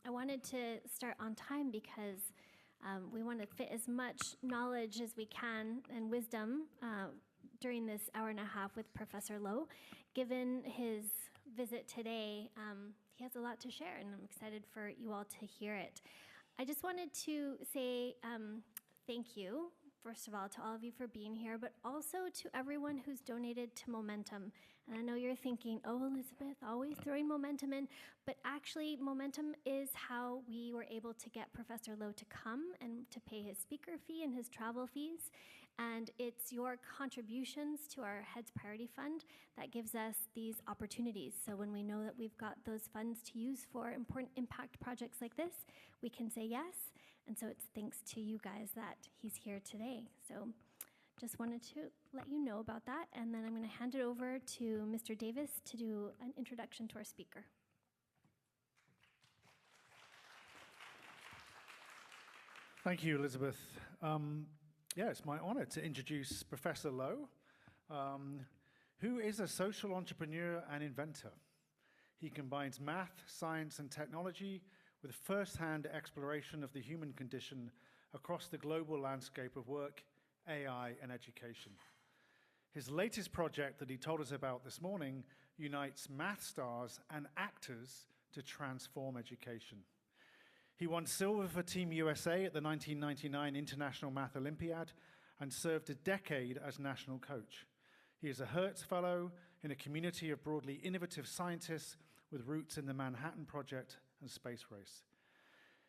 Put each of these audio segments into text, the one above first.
I wanted to start on time because we want to fit as much knowledge as we can and wisdom during this hour and a half with Professor Lowe. Given his visit today, he has a lot to share, and I'm excited for you all to hear it. I just wanted to say thank you, first of all, to all of you for being here, but also to everyone who's donated to Momentum. And I know you're thinking, oh, Elizabeth, always throwing Momentum in, but actually Momentum is how we were able to get Professor Lowe to come and to pay his speaker fee and his travel fees. And it's your contributions to our Heads Priority Fund that gives us these opportunities. So when we know that we've got those funds to use for important impact projects like this, we can say yes. And so it's thanks to you guys that he's here today. So just wanted to let you know about that. And then I'm going to hand it over to Mr. Davis to do an introduction to our speaker. Thank you, Elizabeth. Yeah, it's my honor to introduce Professor Lowe, who is a social entrepreneur and inventor. He combines math, science, and technology with first-hand exploration of the human condition across the global landscape of work, AI, and education. His latest project that he told us about this morning unites math stars and actors to transform education. He won silver for Team USA at the 1999 International Math Olympiad and served a decade as national coach. He is a Hertz Fellow in a community of broadly innovative scientists with roots in the Manhattan Project and space race.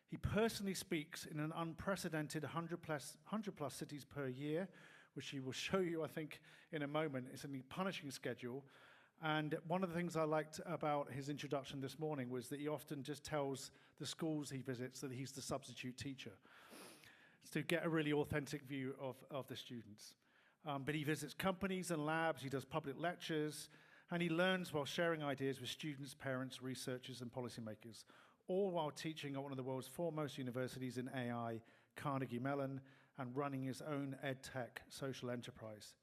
He personally speaks in an unprecedented 100 plus cities per year, which he will show you, I think, in a moment. It's a punishing schedule. And one of the things I liked about his introduction this morning was that he often just tells the schools he visits that he's the substitute teacher, to get a really authentic view of the students. But he visits companies and labs, he does public lectures, and he learns while sharing ideas with students, parents, researchers, and policymakers, all while teaching at one of the world's foremost universities in AI, Carnegie Mellon, and running his own EdTech social enterprise.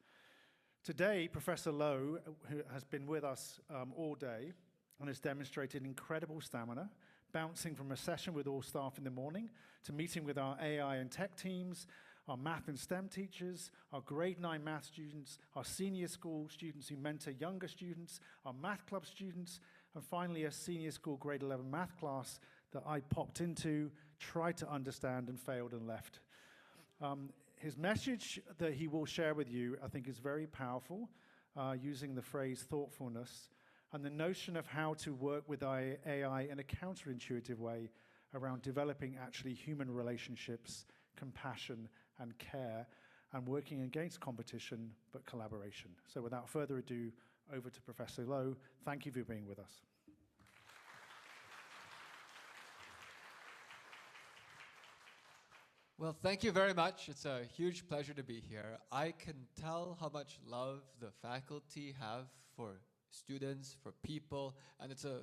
Today, Professor Lowe, who has been with us all day and has demonstrated incredible stamina, bouncing from a session with all staff in the morning to meeting with our AI and tech teams, our math and STEM teachers, our grade 9 math students, our senior school students who mentor younger students, our math club students, and finally a senior school grade 11 math class that I popped into, tried to understand and failed and left. His message that he will share with you, I think, is very powerful, using the phrase thoughtfulness and the notion of how to work with AI in a counterintuitive way around developing actually human relationships, compassion, and care, and working against competition, but collaboration. So without further ado, over to Professor Lowe. Thank you for being with us. Well, thank you very much. It's a huge pleasure to be here. I can tell how much love the faculty have for students, for people, and it's a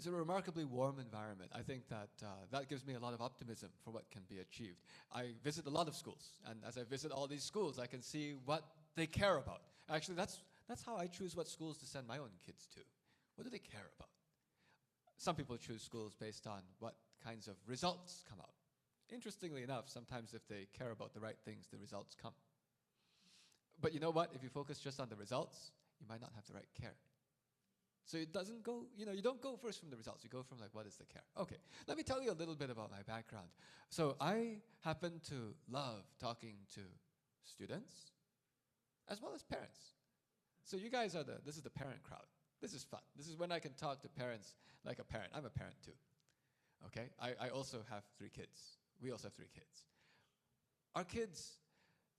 remarkably warm environment. I think that that gives me a lot of optimism for what can be achieved. I visit a lot of schools, and as I visit all these schools, I can see what they care about. Actually, that's how I choose what schools to send my own kids to. What do they care about? Some people choose schools based on what kinds of results come out. Interestingly enough, sometimes if they care about the right things, the results come. But you know what? If you focus just on the results, you might not have the right care. So it doesn't go, you don't go first from the results. You go from like, what is the care? Okay, let me tell you a little bit about my background. So I happen to love talking to students as well as parents. So you guys are this is the parent crowd. This is fun. This is when I can talk to parents like a parent. I'm a parent too. Okay, I also have 3 kids. We also have 3 kids. Our kids,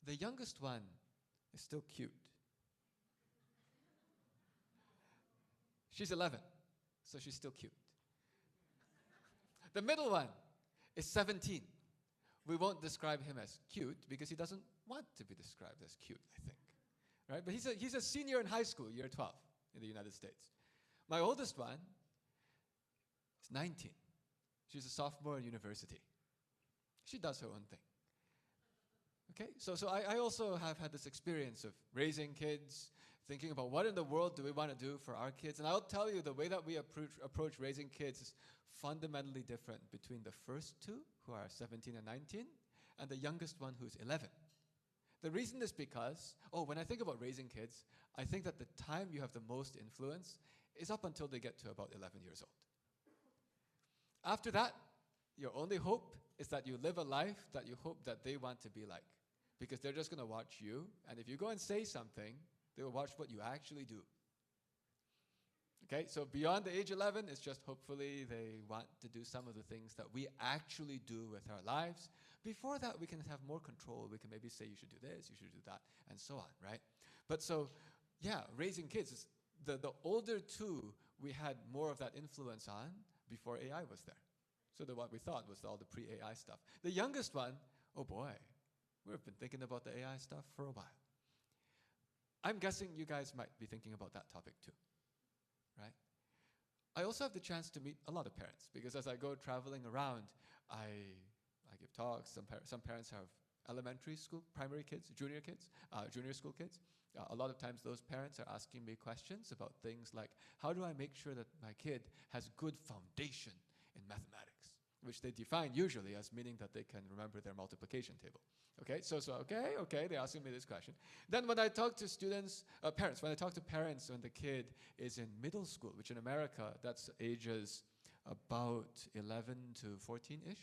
the youngest one is still cute. She's 11, so she's still cute. The middle one is 17. We won't describe him as cute because he doesn't want to be described as cute, I think. Right? But he's a senior in high school, year 12 in the United States. My oldest one is 19. She's a sophomore in university. She does her own thing. Okay, so I also have had this experience of raising kids, thinking about what in the world do we want to do for our kids. And I'll tell you, the way that we approach raising kids is fundamentally different between the first two, who are 17 and 19, and the youngest one, who's 11. The reason is because, when I think about raising kids, I think that the time you have the most influence is up until they get to about 11 years old. After that, your only hope is that you live a life that you hope that they want to be like, because they're just going to watch you, and if you go and say something, they will watch what you actually do. Okay, so beyond the age 11, it's just hopefully they want to do some of the things that we actually do with our lives. Before that, we can have more control. We can maybe say, you should do this, you should do that, and so on, right? But so, yeah, raising kids, is the older two, we had more of that influence on before AI was there. So what we thought was all the pre-AI stuff. The youngest one, oh boy, we've been thinking about the AI stuff for a while. I'm guessing you guys might be thinking about that topic too, right? I also have the chance to meet a lot of parents, because as I go traveling around, I give talks. Some parents have elementary school, primary kids, junior school kids. A lot of times those parents are asking me questions about things like, how do I make sure that my kid has good foundation in mathematics, which they define usually as meaning that they can remember their multiplication table. Okay, okay, they're asking me this question. Then when I talk to parents, when the kid is in middle school, which in America, that's ages about 11 to 14-ish,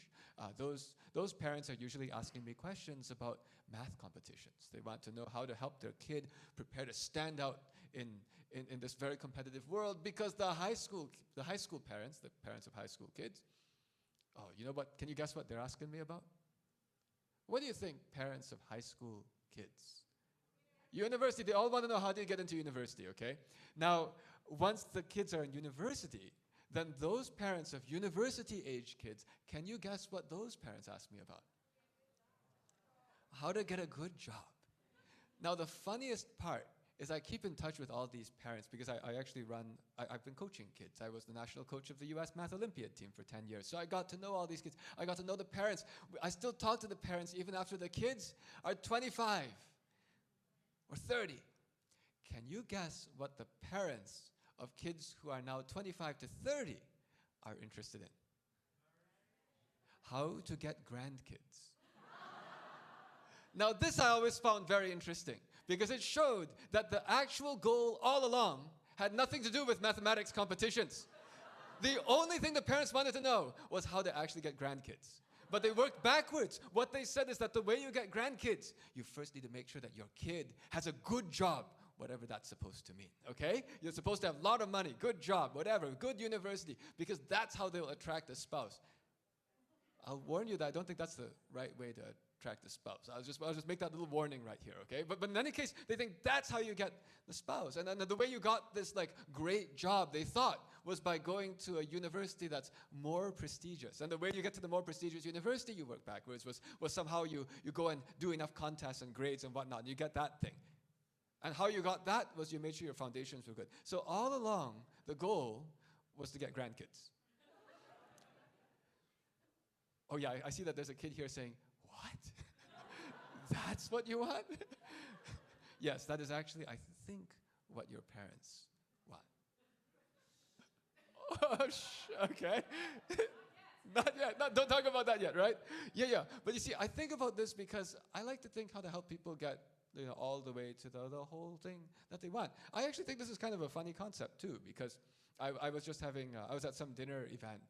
those parents are usually asking me questions about math competitions. They want to know how to help their kid prepare to stand out in this very competitive world, because the high school parents, the parents of high school kids, you know what? Can you guess what they're asking me about? What do you think parents of high school kids? University. They all want to know, how do you get into university, okay? Now, once the kids are in university, then those parents of university-age kids, can you guess what those parents ask me about? How to get a good job. Now, the funniest part is I keep in touch with all these parents, because I've been coaching kids. I was the national coach of the US Math Olympiad team for 10 years. So I got to know all these kids. I got to know the parents. I still talk to the parents even after the kids are 25 or 30. Can you guess what the parents of kids who are now 25 to 30 are interested in? How to get grandkids. Now, this I always found very interesting, because it showed that the actual goal all along had nothing to do with mathematics competitions. The only thing the parents wanted to know was how to actually get grandkids. But they worked backwards. What they said is that the way you get grandkids, you first need to make sure that your kid has a good job, whatever that's supposed to mean, okay? You're supposed to have a lot of money, good job, whatever, good university, because that's how they'll attract a spouse. I'll warn you that I don't think that's the right way to attract a spouse. I'll just make that little warning right here, okay? But in any case, they think that's how you get the spouse. And then the way you got this great job, they thought, was by going to a university that's more prestigious. And the way you get to the more prestigious university you work backwards was somehow you go and do enough contests and grades and whatnot, and you get that thing. And how you got that was you made sure your foundations were good. So all along, the goal was to get grandkids. Oh yeah, I see that there's a kid here saying, what? That's what you want? Yes, that is actually, I think, what your parents want. Oh, okay. Not yet. Don't talk about that yet, right? Yeah. But you see, I think about this because I like to think how to help people get all the way to the whole thing that they want. I actually think this is kind of a funny concept too, because I was just I was at some dinner event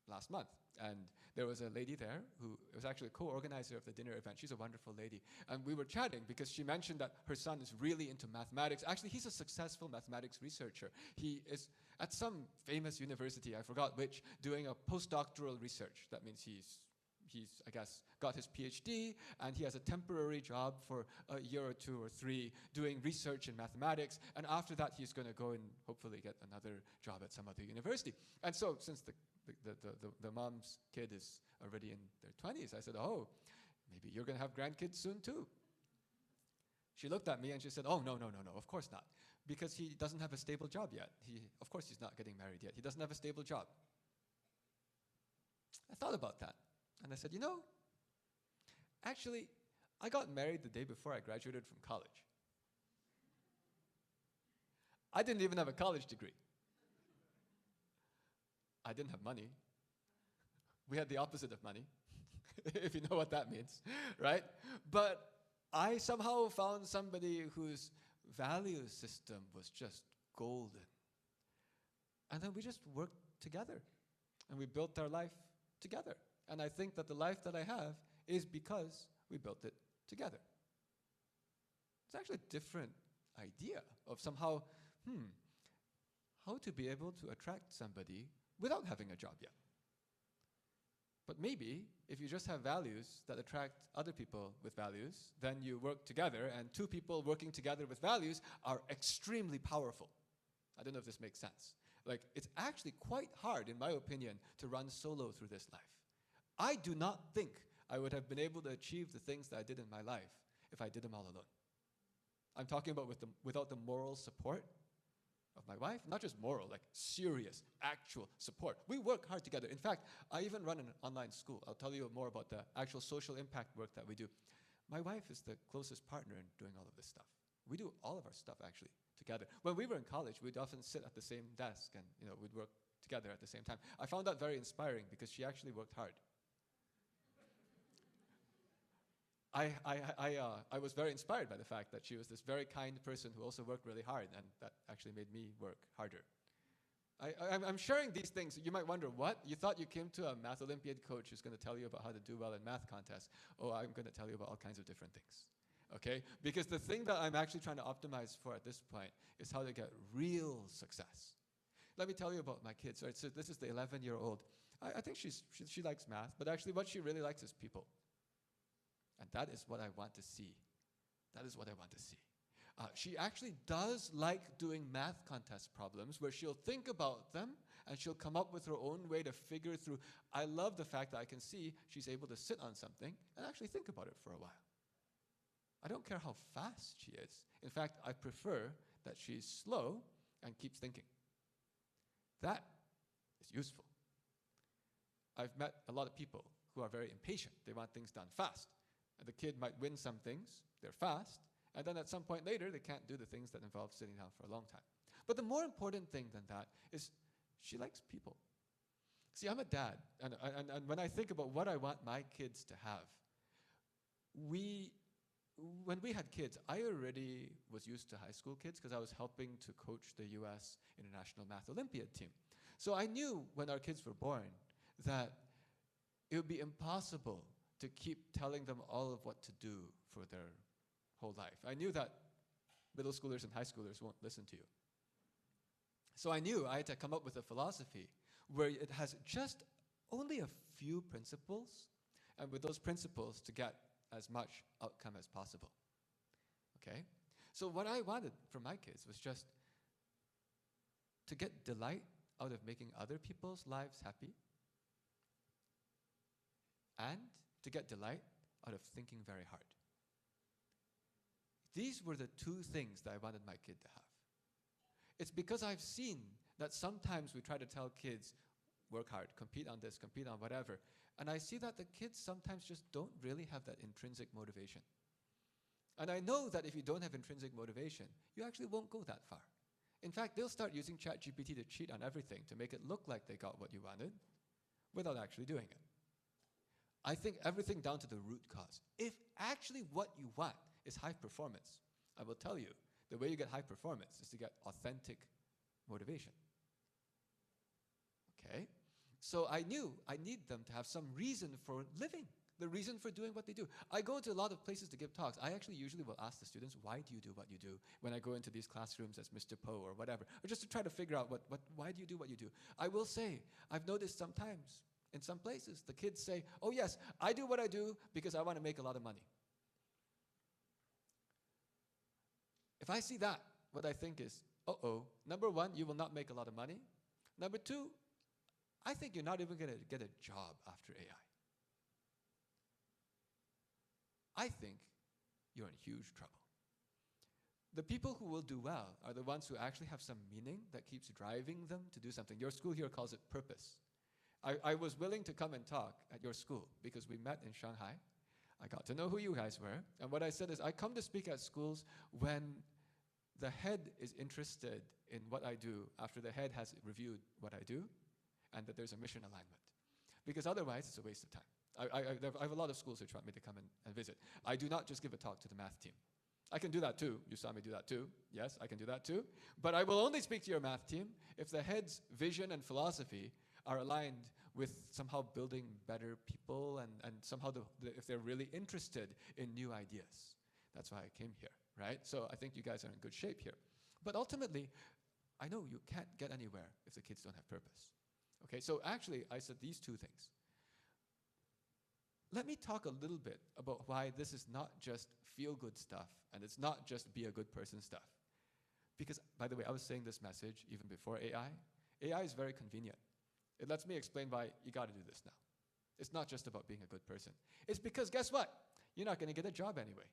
last month, and there was a lady there who was actually a co-organizer of the dinner event. She's a wonderful lady. And we were chatting because she mentioned that her son is really into mathematics. Actually, he's a successful mathematics researcher. He is at some famous university, I forgot which, doing a postdoctoral research. That means he's I guess, got his PhD, and he has a temporary job for a year or 2 or 3 doing research in mathematics, and after that he's going to go and hopefully get another job at some other university. And so since the mom's kid is already in their 20s, I said, oh, maybe you're going to have grandkids soon too. She looked at me and she said, oh, no, of course not, because he doesn't have a stable job yet. Of course he's not getting married yet. He doesn't have a stable job. I thought about that. And I said, actually, I got married the day before I graduated from college. I didn't even have a college degree. I didn't have money. We had the opposite of money, if you know what that means, right? But I somehow found somebody whose value system was just golden. And then we just worked together, and we built our life together. And I think that the life that I have is because we built it together. It's actually a different idea of somehow, how to be able to attract somebody without having a job yet. But maybe if you just have values that attract other people with values, then you work together, and two people working together with values are extremely powerful. I don't know if this makes sense. Like, it's actually quite hard, in my opinion, to run solo through this life. I do not think I would have been able to achieve the things that I did in my life if I did them all alone. I'm talking about without the moral support of my wife, not just moral, like serious, actual support. We work hard together. In fact, I even run an online school. I'll tell you more about the actual social impact work that we do. My wife is the closest partner in doing all of this stuff. We do all of our stuff actually together. When we were in college, we'd often sit at the same desk and we'd work together at the same time. I found that very inspiring because she actually worked hard. I was very inspired by the fact that she was this very kind person who also worked really hard, and that actually made me work harder. I'm sharing these things. You might wonder, what? You thought you came to a math Olympiad coach who's going to tell you about how to do well in math contests. Oh, I'm going to tell you about all kinds of different things. Okay? Because the thing that I'm actually trying to optimize for at this point is how to get real success. Let me tell you about my kids. Right? So this is the 11-year-old. I think she likes math, but actually what she really likes is people. And that is what I want to see. That is what I want to see. She actually does like doing math contest problems where she'll think about them and she'll come up with her own way to figure through. I love the fact that I can see she's able to sit on something and actually think about it for a while. I don't care how fast she is. In fact, I prefer that she's slow and keeps thinking. That is useful. I've met a lot of people who are very impatient. They want things done fast. And the kid might win some things, they're fast, and then at some point later, they can't do the things that involve sitting down for a long time. But the more important thing than that is she likes people. See, I'm a dad, and when I think about what I want my kids to have, when we had kids, I already was used to high school kids because I was helping to coach the US International Math Olympiad team. So I knew when our kids were born that it would be impossible to keep telling them all of what to do for their whole life. I knew that middle schoolers and high schoolers won't listen to you. So I knew I had to come up with a philosophy where it has just only a few principles, and with those principles to get as much outcome as possible. Okay? So what I wanted from my kids was just to get delight out of making other people's lives happy, and to get delight out of thinking very hard. These were the two things that I wanted my kid to have. It's because I've seen that sometimes we try to tell kids, work hard, compete on this, compete on whatever, and I see that the kids sometimes just don't really have that intrinsic motivation. And I know that if you don't have intrinsic motivation, you actually won't go that far. In fact, they'll start using ChatGPT to cheat on everything to make it look like they got what you wanted without actually doing it. I think everything down to the root cause. If actually what you want is high performance, I will tell you, the way you get high performance is to get authentic motivation. Okay? So I knew I need them to have some reason for living, the reason for doing what they do. I go to a lot of places to give talks. I actually usually will ask the students, why do you do what you do? When I go into these classrooms as Mr. Po or whatever, or just to try to figure out why do you do what you do? I will say, I've noticed sometimes, in some places, the kids say, oh yes, I do what I do because I want to make a lot of money. If I see that, what I think is, number one, you will not make a lot of money. Number two, I think you're not even going to get a job after AI. I think you're in huge trouble. The people who will do well are the ones who actually have some meaning that keeps driving them to do something. Your school here calls it purpose. I was willing to come and talk at your school because we met in Shanghai. I got to know who you guys were. And what I said is I come to speak at schools when the head is interested in what I do after the head has reviewed what I do, and that there's a mission alignment. Because otherwise, it's a waste of time. I have a lot of schools who want me to come and visit. I do not just give a talk to the math team. I can do that too. You saw me do that too. Yes, I can do that too. But I will only speak to your math team if the head's vision and philosophy are aligned with somehow building better people and somehow if they're really interested in new ideas. That's why I came here, right? So I think you guys are in good shape here. But ultimately, I know you can't get anywhere if the kids don't have purpose. Okay, so actually, I said these two things. Let me talk a little bit about why this is not just feel-good stuff, and it's not just be a good person stuff. Because, by the way, I was saying this message even before AI. AI is very convenient. It lets me explain why you got to do this now. It's not just about being a good person. It's because, guess what? You're not going to get a job anyway.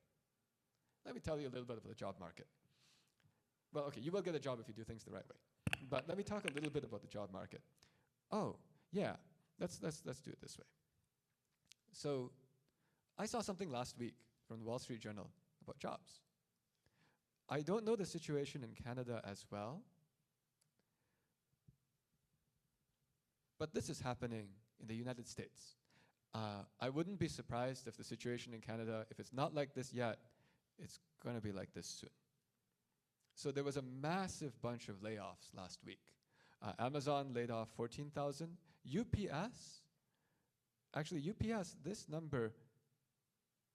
Let me tell you a little bit about the job market. Well, okay, you will get a job if you do things the right way. But let me talk a little bit about the job market. Oh, yeah, let's do it this way. So I saw something last week from the Wall Street Journal about jobs. I don't know the situation in Canada as well, but this is happening in the United States. I wouldn't be surprised if the situation in Canada, if it's not like this yet, it's going to be like this soon. So there was a massive bunch of layoffs last week. Amazon laid off 14,000. UPS, actually UPS, this number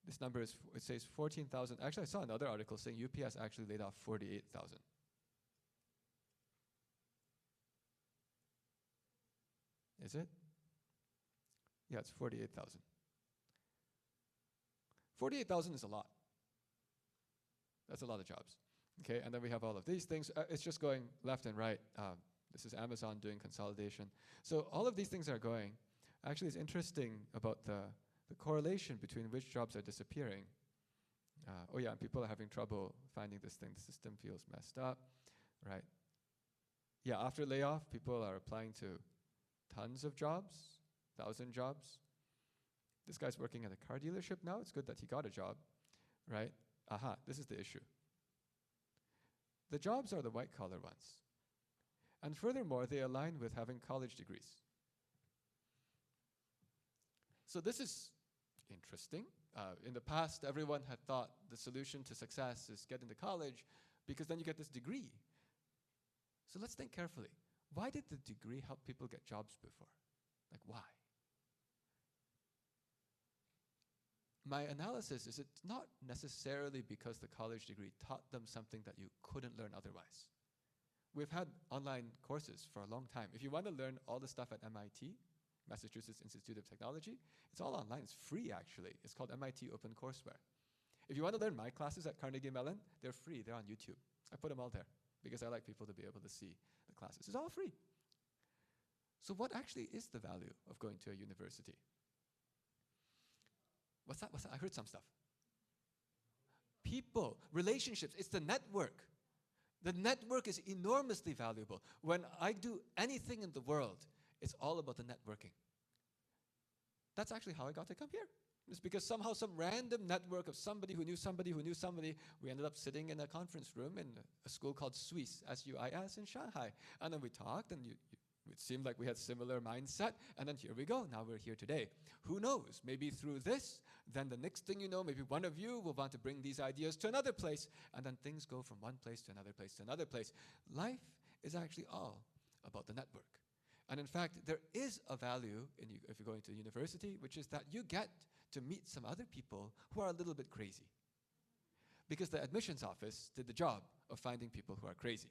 is, it says 14,000. Actually, I saw another article saying UPS actually laid off 48,000. Is it? Yeah, it's 48,000. 48,000 is a lot. That's a lot of jobs. Okay, and then we have all of these things. It's just going left and right. This is Amazon doing consolidation. So all of these things are going. Actually, it's interesting about the correlation between which jobs are disappearing. Oh yeah, and people are having trouble finding this thing. The system feels messed up, right? Yeah, after layoff, people are applying to tons of jobs, 1,000 jobs. This guy's working at a car dealership now. It's good that he got a job, right? Aha, this is the issue. The jobs are the white-collar ones. And furthermore, they align with having college degrees. So this is interesting. In the past, everyone had thought the solution to success is get into college because then you get this degree. So let's think carefully. Why did the degree help people get jobs before? Like, why? My analysis is it's not necessarily because the college degree taught them something that you couldn't learn otherwise. We've had online courses for a long time. If you want to learn all the stuff at MIT, Massachusetts Institute of Technology, it's all online. It's free, actually. It's called MIT OpenCourseWare. If you want to learn my classes at Carnegie Mellon, they're free. They're on YouTube. I put them all there because I like people to be able to see the classes. It's all free. So what actually is the value of going to a university? What's that? I heard some stuff. People, relationships, it's the network. The network is enormously valuable. When I do anything in the world, it's all about the networking. That's actually how I got to come here. It's because somehow some random network of somebody who knew somebody who knew somebody, we ended up sitting in a conference room in a school called SUIS, S-U-I-S, in Shanghai. And then we talked, and it seemed like we had similar mindset, and then here we go. Now we're here today. Who knows? Maybe through this, then the next thing you know, maybe one of you will want to bring these ideas to another place, and then things go from one place to another place to another place. Life is actually all about the network. And in fact, there is a value if you're going to university, which is that you get to meet some other people who are a little bit crazy. Because the admissions office did the job of finding people who are crazy.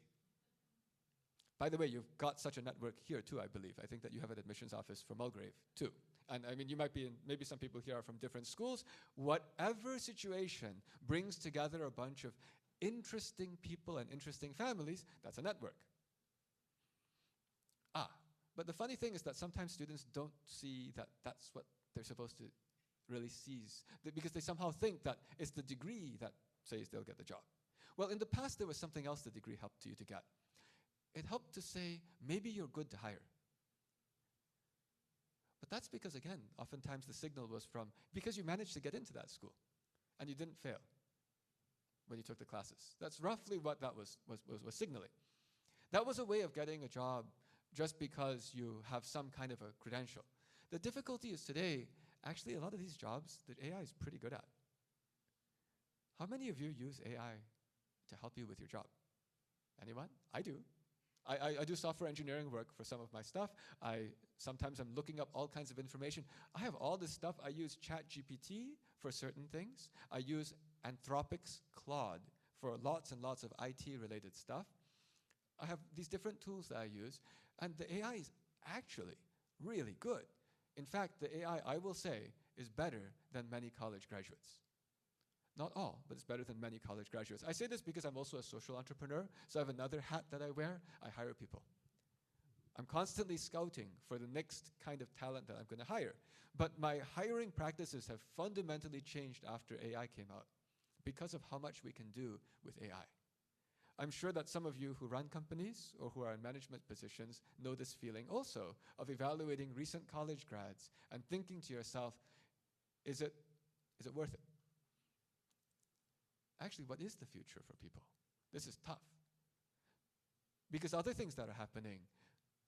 By the way, you've got such a network here too, I believe. I think that you have an admissions office for Mulgrave too. And I mean, you might be in, maybe some people here are from different schools. Whatever situation brings together a bunch of interesting people and interesting families, that's a network. But the funny thing is that sometimes students don't see that that's what they're supposed to really seize, because they somehow think that it's the degree that says they'll get the job. Well, in the past, there was something else the degree helped you to get. It helped to say, maybe you're good to hire. But that's because, again, oftentimes the signal was from, because you managed to get into that school, and you didn't fail. when you took the classes. That's roughly what that was signaling. That was a way of getting a job just because you have some kind of a credential. The difficulty is today, actually a lot of these jobs that AI is pretty good at. How many of you use AI to help you with your job? Anyone? I do. I do software engineering work for some of my stuff. Sometimes I'm looking up all kinds of information. I have all this stuff. I use ChatGPT for certain things. I use Anthropic's Claude for lots and lots of IT-related stuff. I have these different tools that I use, and the AI is actually really good. In fact, the AI, I will say, is better than many college graduates. Not all, but it's better than many college graduates. I say this because I'm also a social entrepreneur, so I have another hat that I wear. I hire people. I'm constantly scouting for the next kind of talent that I'm going to hire. But my hiring practices have fundamentally changed after AI came out because of how much we can do with AI. I'm sure that some of you who run companies or who are in management positions know this feeling also of evaluating recent college grads and thinking to yourself, is it worth it? Actually, what is the future for people? This is tough. Because other things that are happening,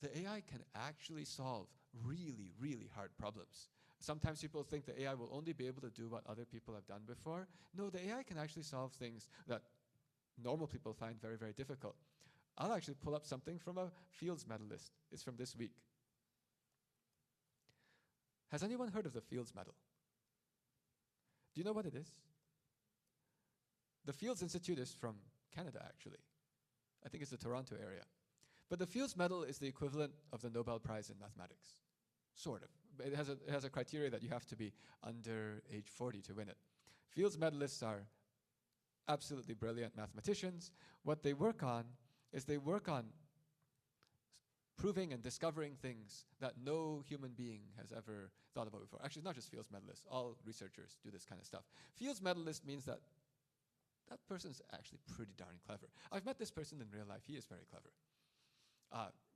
the AI can actually solve really, really hard problems. Sometimes people think the AI will only be able to do what other people have done before. No, the AI can actually solve things that normal people find very, very difficult. I'll actually pull up something from a Fields medalist. It's from this week. Has anyone heard of the Fields Medal? Do you know what it is? The Fields Institute is from Canada, actually. I think it's the Toronto area. But the Fields Medal is the equivalent of the Nobel Prize in mathematics, sort of. It has a criteria that you have to be under age 40 to win it. Fields medalists are absolutely brilliant mathematicians. What they work on is they work on proving and discovering things that no human being has ever thought about before. Actually, not just Fields medalists. All researchers do this kind of stuff. Fields medalist means that that person's actually pretty darn clever. I've met this person in real life. He is very clever.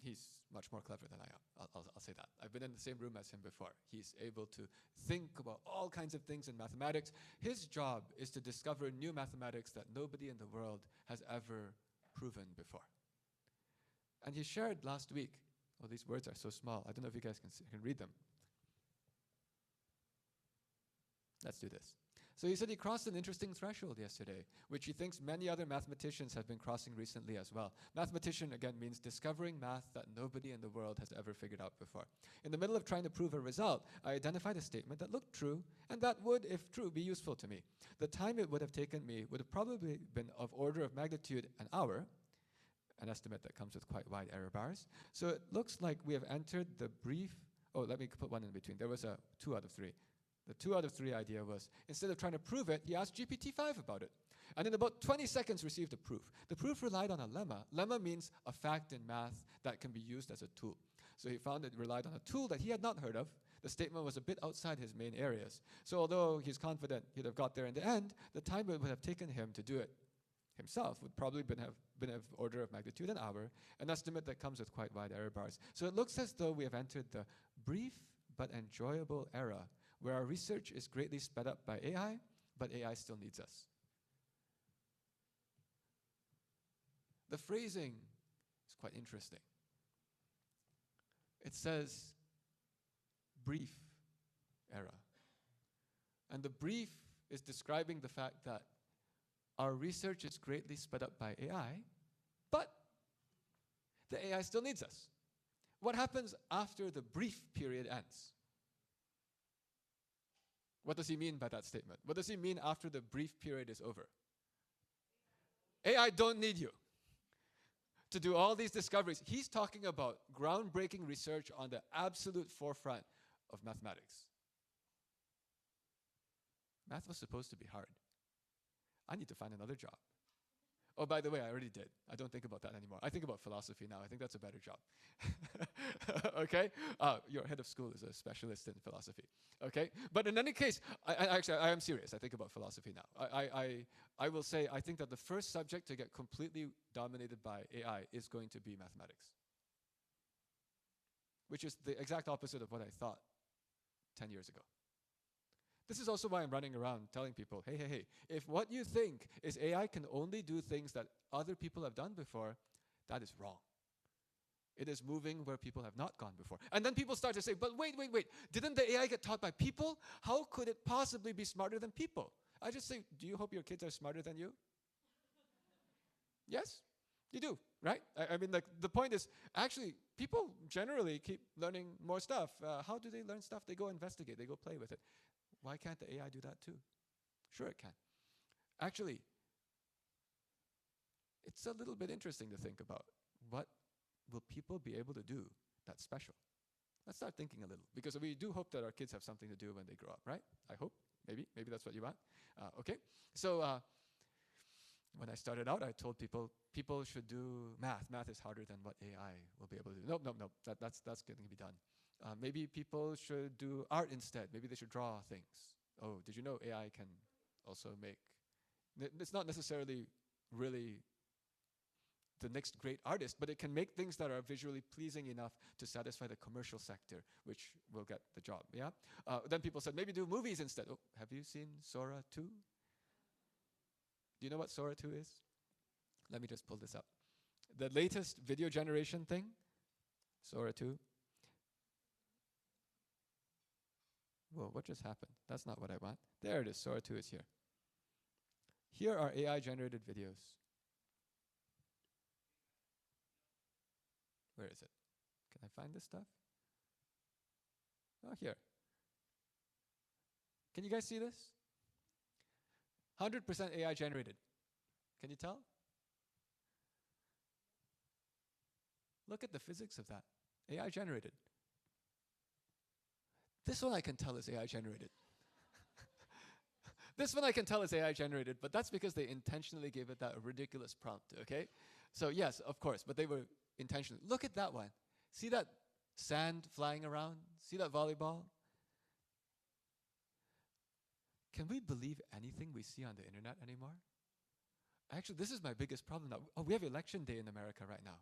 He's much more clever than I am. I'll say that. I've been in the same room as him before. He's able to think about all kinds of things in mathematics. His job is to discover new mathematics that nobody in the world has ever proven before. And he shared last week, oh, these words are so small. I don't know if you guys can read them. Let's do this. So he said he crossed an interesting threshold yesterday, which he thinks many other mathematicians have been crossing recently as well. Mathematician, again, means discovering math that nobody in the world has ever figured out before. In the middle of trying to prove a result, I identified a statement that looked true, and that would, if true, be useful to me. The time it would have taken me would have probably been of order of magnitude an hour, an estimate that comes with quite wide error bars. So it looks like we have entered the brief, oh, let me put one in between. There was a 2 out of 3. The 2 out of 3 idea was, instead of trying to prove it, he asked GPT-5 about it. And in about 20 seconds received a proof. The proof relied on a lemma. Lemma means a fact in math that can be used as a tool. So he found it relied on a tool that he had not heard of. The statement was a bit outside his main areas. So although he's confident he'd have got there in the end, the time it would have taken him to do it himself would probably have been of order of magnitude an hour, an estimate that comes with quite wide error bars. So it looks as though we have entered the brief but enjoyable era where our research is greatly sped up by AI, but AI still needs us. The phrasing is quite interesting. It says, brief era. And the brief is describing the fact that our research is greatly sped up by AI, but the AI still needs us. What happens after the brief period ends? What does he mean by that statement? What does he mean after the brief period is over? AI don't need you to do all these discoveries. He's talking about groundbreaking research on the absolute forefront of mathematics. Math was supposed to be hard. I need to find another job. Oh, by the way, I already did. I don't think about that anymore. I think about philosophy now. I think that's a better job. Okay? Your head of school is a specialist in philosophy. Okay? But in any case, I am serious. I think about philosophy now. I will say I think that the first subject to get completely dominated by AI is going to be mathematics, which is the exact opposite of what I thought 10 years ago. This is also why I'm running around telling people, hey, hey, hey, if what you think is AI can only do things that other people have done before, that is wrong. It is moving where people have not gone before. And then people start to say, but wait, wait, wait, didn't the AI get taught by people? How could it possibly be smarter than people? I just say, do you hope your kids are smarter than you? Yes, you do, right? I mean, like, the point is, actually, people generally keep learning more stuff. How do they learn stuff? They go investigate, they go play with it. Why can't the AI do that too? Sure it can. Actually, it's a little bit interesting to think about. What will people be able to do that's special? Let's start thinking a little, because we do hope that our kids have something to do when they grow up, right? I hope. Maybe that's what you want. Okay. So when I started out, I told people should do math. Math is harder than what AI will be able to do. Nope. That's going to be done. Maybe people should do art instead. Maybe they should draw things. Oh, did you know AI can also make... It's not necessarily really the next great artist, but it can make things that are visually pleasing enough to satisfy the commercial sector, which will get the job, yeah? Then people said, maybe do movies instead. Oh, have you seen Sora 2? Do you know what Sora 2 is? Let me just pull this up. The latest video generation thing, Sora 2. Whoa, what just happened? That's not what I want. There it is, Sora 2 is here. Here are AI-generated videos. Where is it? Can I find this stuff? Oh, here. Can you guys see this? 100% AI generated. Can you tell? Look at the physics of that. AI generated. This one I can tell is AI generated. This one I can tell is AI generated, but that's because they intentionally gave it that ridiculous prompt, okay? So yes, of course, but they were intentionally. Look at that one. See that sand flying around? See that volleyball? Can we believe anything we see on the internet anymore? Actually, this is my biggest problem now. Oh, we have election day in America right now.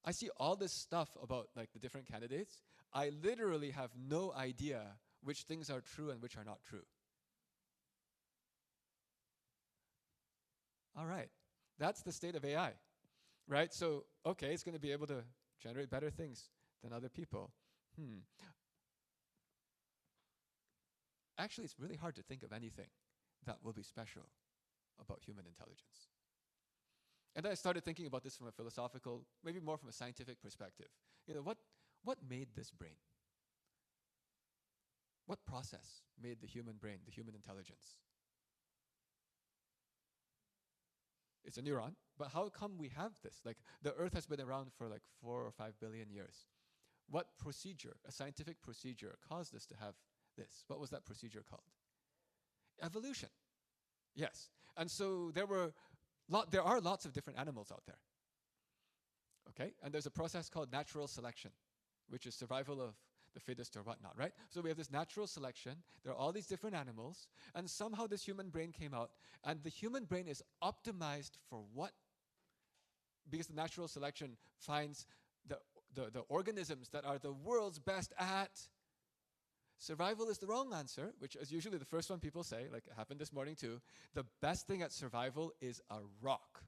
I see all this stuff about like the different candidates. I literally have no idea which things are true and which are not true. All right, that's the state of AI, right? So, okay, it's going to be able to generate better things than other people. Actually, it's really hard to think of anything that will be special about human intelligence. And then I started thinking about this from a philosophical, maybe more from a scientific perspective. You know, what made this brain? What process made the human brain, the human intelligence? It's a neuron, but how come we have this? Like, the Earth has been around for like 4 or 5 billion years. What procedure, a scientific procedure, caused us to have this? What was that procedure called? Evolution. Yes. And so there are lots of different animals out there. Okay? And there's a process called natural selection, which is survival of the fittest or whatnot, right? So we have this natural selection. There are all these different animals, and somehow this human brain came out, and the human brain is optimized for what? Because the natural selection finds the organisms that are the world's best at. Survival is the wrong answer, which is usually the first one people say, like it happened this morning too. The best thing at survival is a rock.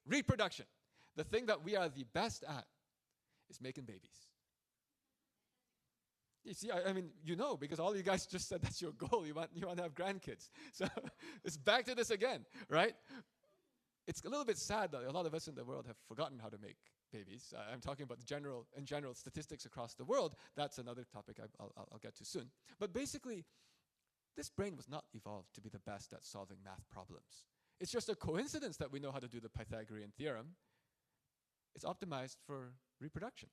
Reproduction. The thing that we are the best at is making babies. You see, I mean, you know, because all you guys just said that's your goal. You want to have grandkids. So it's back to this again, right? It's a little bit sad that a lot of us in the world have forgotten how to make babies. I'm talking about in general statistics across the world. That's another topic I'll get to soon. But basically, this brain was not evolved to be the best at solving math problems. It's just a coincidence that we know how to do the Pythagorean theorem. It's optimized for reproduction.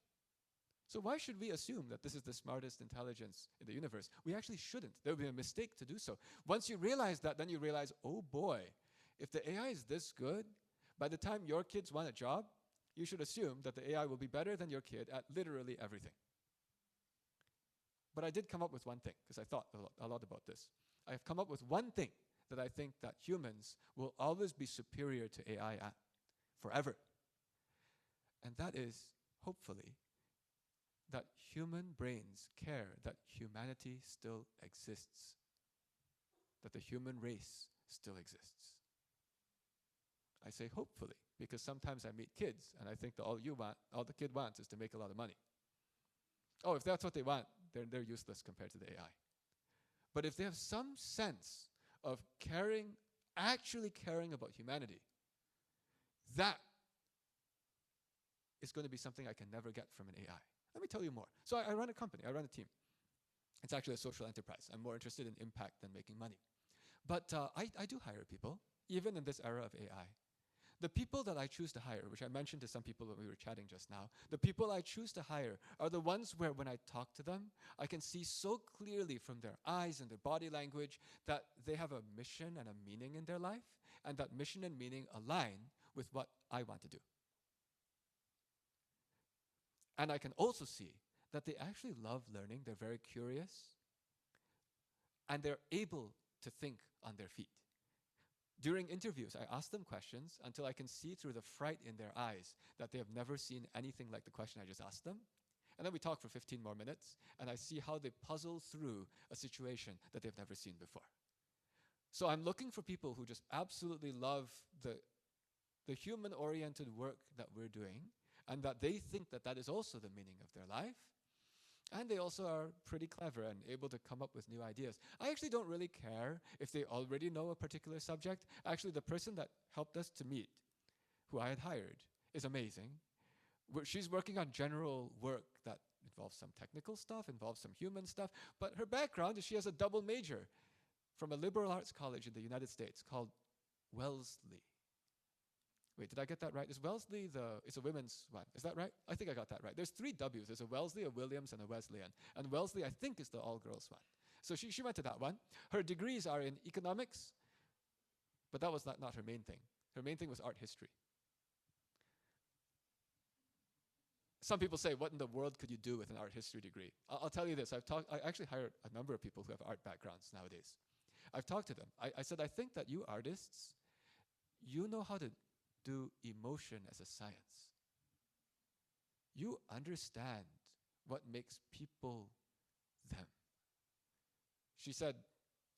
So why should we assume that this is the smartest intelligence in the universe? We actually shouldn't. There would be a mistake to do so. Once you realize that, then you realize, oh boy, if the AI is this good, by the time your kids want a job, you should assume that the AI will be better than your kid at literally everything. But I did come up with one thing, because I thought a lot about this. I have come up with one thing that I think that humans will always be superior to AI at, forever. And that is, hopefully, that human brains care that humanity still exists, that the human race still exists. I say hopefully, because sometimes I meet kids and I think that all the kid wants is to make a lot of money. Oh, if that's what they want, they're useless compared to the AI. But if they have some sense of caring, actually caring about humanity, that is going to be something I can never get from an AI. Let me tell you more. So I run a company, I run a team. It's actually a social enterprise. I'm more interested in impact than making money. But I do hire people, even in this era of AI. The people that I choose to hire, which I mentioned to some people when we were chatting just now, the people I choose to hire are the ones where when I talk to them, I can see so clearly from their eyes and their body language that they have a mission and a meaning in their life, and that mission and meaning align with what I want to do. And I can also see that they actually love learning, they're very curious, and they're able to think on their feet. During interviews, I ask them questions until I can see through the fright in their eyes that they have never seen anything like the question I just asked them. And then we talk for 15 more minutes, and I see how they puzzle through a situation that they've never seen before. So I'm looking for people who just absolutely love the human-oriented work that we're doing, and that they think that that is also the meaning of their life. And they also are pretty clever and able to come up with new ideas. I actually don't really care if they already know a particular subject. Actually, the person that helped us to meet, who I had hired, is amazing. She's working on general work that involves some technical stuff, involves some human stuff, but her background is she has a double major from a liberal arts college in the United States called Wellesley. Wait, did I get that right? Is Wellesley it's a women's one? Is that right? I think I got that right. There's 3 W's. There's a Wellesley, a Williams, and a Wesleyan. And Wellesley, I think, is the all-girls one. So she went to that one. Her degrees are in economics, but that was not her main thing. Her main thing was art history. Some people say, what in the world could you do with an art history degree? I'll tell you this. I actually hired a number of people who have art backgrounds nowadays. I've talked to them. I said, I think that you artists, you know how to do emotion as a science. You understand what makes people them. She said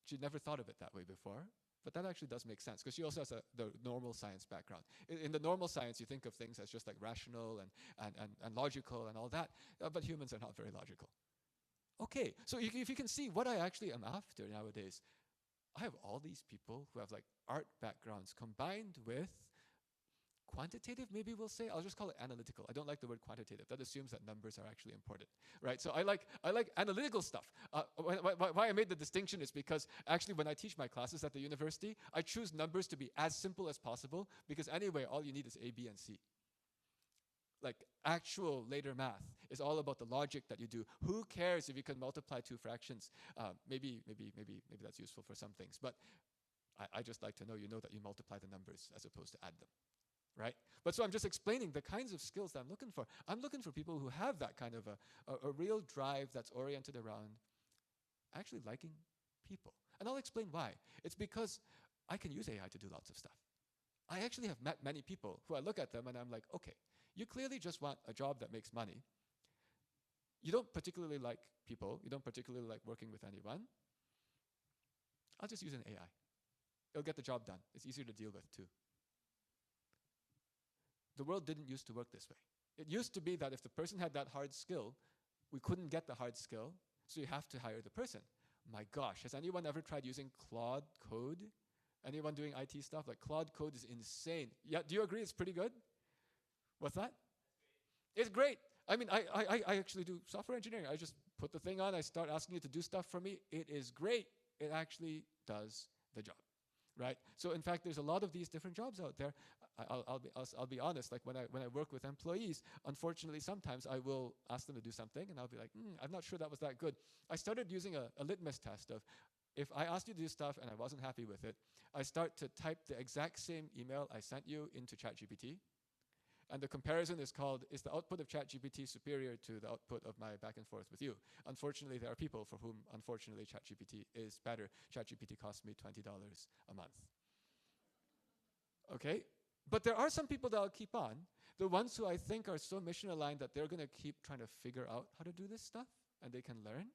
she'd never thought of it that way before, but that actually does make sense because she also has the normal science background. In the normal science, you think of things as just like rational and logical and all that, but humans are not very logical. Okay, so if you can see what I actually am after nowadays, I have all these people who have like art backgrounds combined with quantitative, maybe we'll say. I'll just call it analytical. I don't like the word quantitative. That assumes that numbers are actually important, right? So I like analytical stuff. Why I made the distinction is because actually when I teach my classes at the university, I choose numbers to be as simple as possible because anyway, all you need is A, B, and C. Like actual later math is all about the logic that you do. Who cares if you can multiply 2 fractions? Maybe that's useful for some things, but I just like to know that you multiply the numbers as opposed to add them. Right? But so I'm just explaining the kinds of skills that I'm looking for. I'm looking for people who have that kind of a real drive that's oriented around actually liking people. And I'll explain why. It's because I can use AI to do lots of stuff. I actually have met many people who I look at them and I'm like, okay, you clearly just want a job that makes money. You don't particularly like people. You don't particularly like working with anyone. I'll just use an AI. It'll get the job done. It's easier to deal with too. The world didn't used to work this way. It used to be that if the person had that hard skill, we couldn't get the hard skill, so you have to hire the person. My gosh, has anyone ever tried using Claude Code? Anyone doing IT stuff? Like Claude Code is insane. Yeah, do you agree it's pretty good? What's that? It's great. I mean, I actually do software engineering. I just put the thing on, I start asking it to do stuff for me. It is great. It actually does the job. Right? So in fact, there's a lot of these different jobs out there. I'll be honest, like when I work with employees, unfortunately sometimes I will ask them to do something and I'll be like, I'm not sure that was that good. I started using a litmus test of, if I asked you to do stuff and I wasn't happy with it, I start to type the exact same email I sent you into ChatGPT. And the comparison is called, is the output of ChatGPT superior to the output of my back and forth with you? Unfortunately, there are people for whom, unfortunately, ChatGPT is better. ChatGPT costs me $20 a month. Okay? But there are some people that I'll keep on. The ones who I think are so mission aligned that they're going to keep trying to figure out how to do this stuff and they can learn,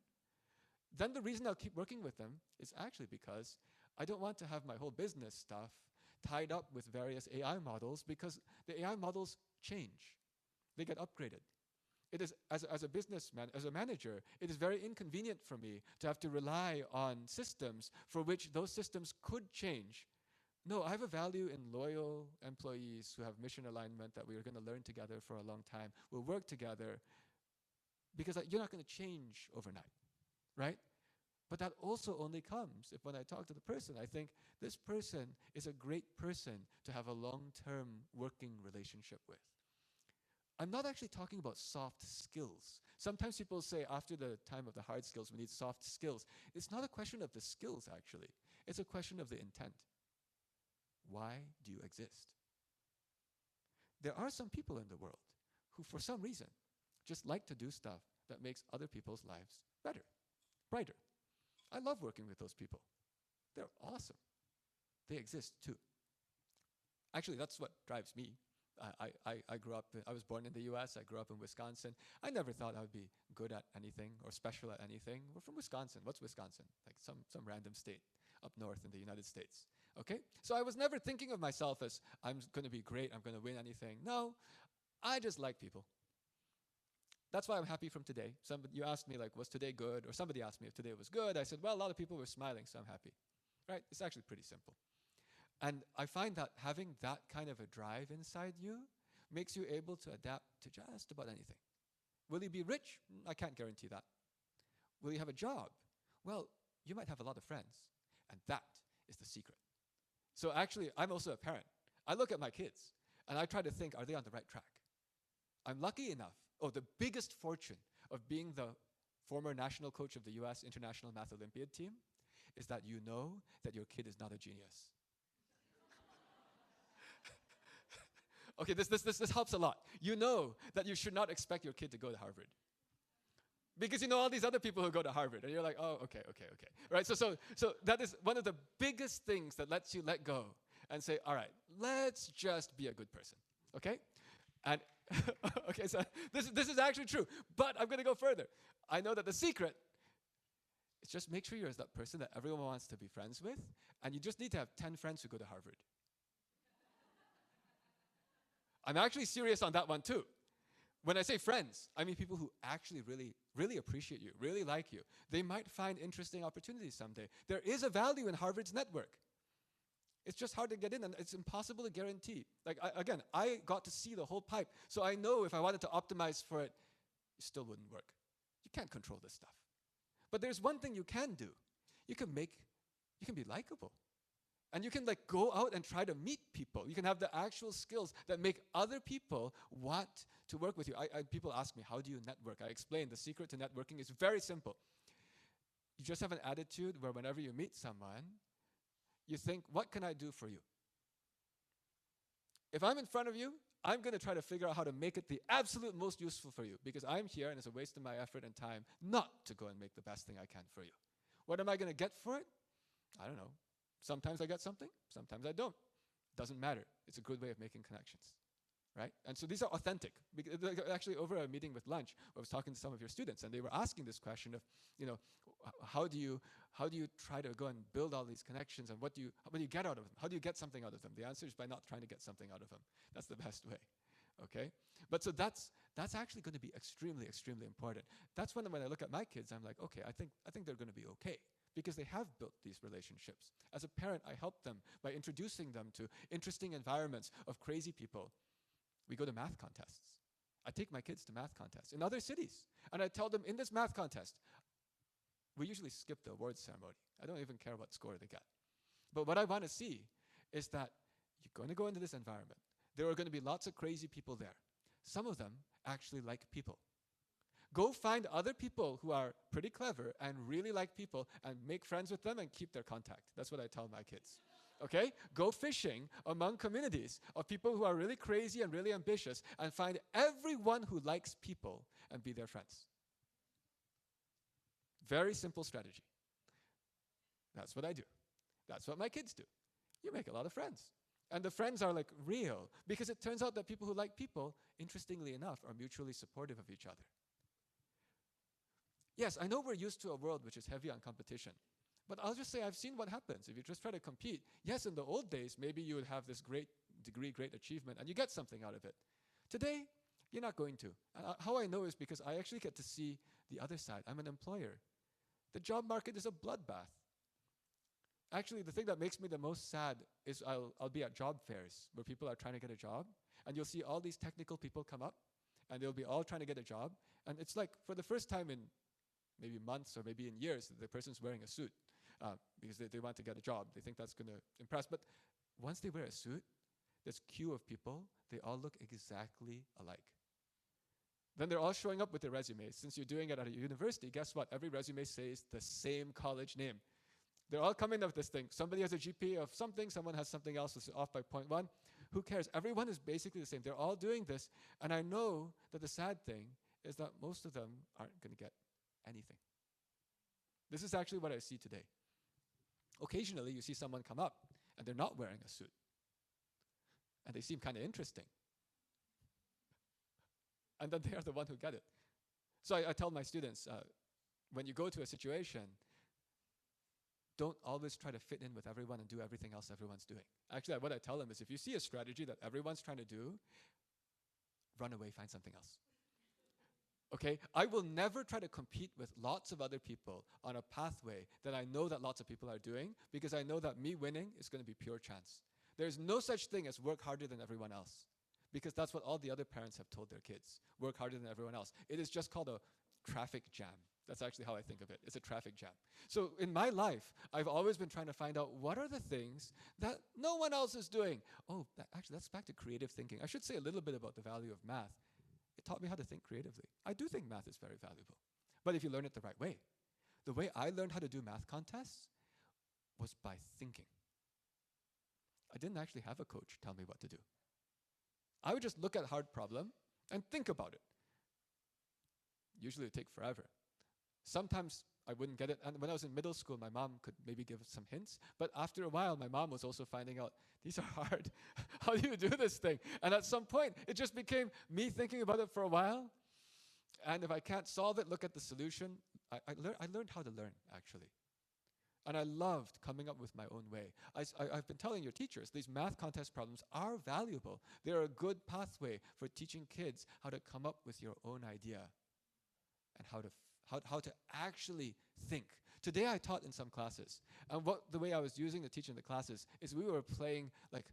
then the reason I'll keep working with them is actually because I don't want to have my whole business stuff tied up with various AI models, because the AI models change. They get upgraded. It is, as a businessman, as a manager, it is very inconvenient for me to have to rely on systems for which those systems could change. No, I have a value in loyal employees who have mission alignment, that we are going to learn together for a long time. We'll work together, because you're not going to change overnight, right? But that also only comes if, when I talk to the person, I think this person is a great person to have a long-term working relationship with. I'm not actually talking about soft skills. Sometimes people say after the time of the hard skills, we need soft skills. It's not a question of the skills, actually. It's a question of the intent. Why do you exist? There are some people in the world who, for some reason, just like to do stuff that makes other people's lives better, brighter. I love working with those people. They're awesome. They exist too. Actually, that's what drives me. I grew up, I was born in the US, I grew up in Wisconsin. I never thought I would be good at anything or special at anything. We're from Wisconsin. What's Wisconsin? Like some random state up north in the United States. Okay? So I was never thinking of myself as, I'm going to be great, I'm going to win anything. No, I just like people. That's why I'm happy from today. You asked me, like, was today good? Or somebody asked me if today was good. I said, well, a lot of people were smiling, so I'm happy. Right? It's actually pretty simple. And I find that having that kind of a drive inside you makes you able to adapt to just about anything. Will you be rich? I can't guarantee that. Will you have a job? Well, you might have a lot of friends. And that is the secret. So actually, I'm also a parent. I look at my kids, and I try to think, are they on the right track? I'm lucky enough. Oh, the biggest fortune of being the former national coach of the US International Math Olympiad team is that you know that your kid is not a genius. Okay, this helps a lot. You know that you should not expect your kid to go to Harvard. Because you know all these other people who go to Harvard, and you're like, oh, okay. Right, so that is one of the biggest things that lets you let go and say, all right, let's just be a good person, okay? And, okay, so this is actually true, but I'm gonna go further. I know that the secret is just make sure you're that person that everyone wants to be friends with, and you just need to have 10 friends who go to Harvard. I'm actually serious on that one too. When I say friends, I mean people who actually really appreciate you, really like you. They might find interesting opportunities someday. There is a value in Harvard's network. It's just hard to get in, and it's impossible to guarantee. Like, I got to see the whole pipe, so I know if I wanted to optimize for it, it still wouldn't work. You can't control this stuff. But there's one thing you can do. You can be likable. And you can go out and try to meet people. You can have the actual skills that make other people want to work with you. People ask me, how do you network? I explain the secret to networking is very simple. You just have an attitude where whenever you meet someone, you think, what can I do for you? If I'm in front of you, I'm going to try to figure out how to make it the absolute most useful for you, because I'm here and it's a waste of my effort and time not to go and make the best thing I can for you. What am I going to get for it? I don't know. Sometimes I get something, sometimes I don't. Doesn't matter. It's a good way of making connections, right? And so these are authentic. Actually, over a meeting with lunch, I was talking to some of your students, and they were asking this question of, how do you try to go and build all these connections, and how do you get out of them? How do you get something out of them? The answer is by not trying to get something out of them. That's the best way, okay? But so that's actually going to be extremely, extremely important. That's when I look at my kids, I'm like, okay, I think they're going to be okay, because they have built these relationships. As a parent, I help them by introducing them to interesting environments of crazy people. We go to math contests. I take my kids to math contests in other cities, and I tell them, in this math contest, we usually skip the awards ceremony. I don't even care what score they get. But what I want to see is that you're going to go into this environment. There are going to be lots of crazy people there. Some of them actually like people. Go find other people who are pretty clever and really like people and make friends with them and keep their contact. That's what I tell my kids. Okay? Go fishing among communities of people who are really crazy and really ambitious and find everyone who likes people and be their friends. Very simple strategy. That's what I do. That's what my kids do. You make a lot of friends. And the friends are like real, because it turns out that people who like people, interestingly enough, are mutually supportive of each other. Yes, I know we're used to a world which is heavy on competition, but I'll just say I've seen what happens if you just try to compete. Yes, in the old days, maybe you would have this great degree, great achievement, and you get something out of it. Today, you're not going to. How I know is because I actually get to see the other side. I'm an employer. The job market is a bloodbath. Actually, the thing that makes me the most sad is I'll be at job fairs where people are trying to get a job, and you'll see all these technical people come up, and they'll be all trying to get a job, and it's like for the first time in maybe months or maybe in years, the person's wearing a suit because they want to get a job. They think that's going to impress. But once they wear a suit, this queue of people, they all look exactly alike. Then they're all showing up with their resumes. Since you're doing it at a university, guess what? Every resume says the same college name. They're all coming up with this thing. Somebody has a GPA of something, someone has something else that's off by 0.1. Who cares? Everyone is basically the same. They're all doing this. And I know that the sad thing is that most of them aren't going to get anything. This is actually what I see today. Occasionally, you see someone come up, and they're not wearing a suit. And they seem kind of interesting. And then they are the one who get it. So I tell my students, when you go to a situation, don't always try to fit in with everyone and do everything else everyone's doing. Actually, what I tell them is if you see a strategy that everyone's trying to do, run away, find something else. Okay? I will never try to compete with lots of other people on a pathway that I know that lots of people are doing, because I know that me winning is going to be pure chance. There's no such thing as work harder than everyone else, because that's what all the other parents have told their kids. Work harder than everyone else. It is just called a traffic jam. That's actually how I think of it. It's a traffic jam. So in my life, I've always been trying to find out what are the things that no one else is doing. Oh, actually, that's back to creative thinking. I should say a little bit about the value of math. It taught me how to think creatively. I do think math is very valuable. But if you learn it the right way. The way I learned how to do math contests was by thinking. I didn't actually have a coach tell me what to do. I would just look at a hard problem and think about it. Usually it would take forever. Sometimes I wouldn't get it. And when I was in middle school, my mom could maybe give some hints. But after a while, my mom was also finding out, these are hard. How do you do this thing? And at some point, it just became me thinking about it for a while. And if I can't solve it, look at the solution. I learned how to learn, actually. And I loved coming up with my own way. I've been telling your teachers, these math contest problems are valuable. They're a good pathway for teaching kids how to come up with your own idea and how to actually think. Today I taught in some classes, and the way I was using to teach in the classes is we were playing like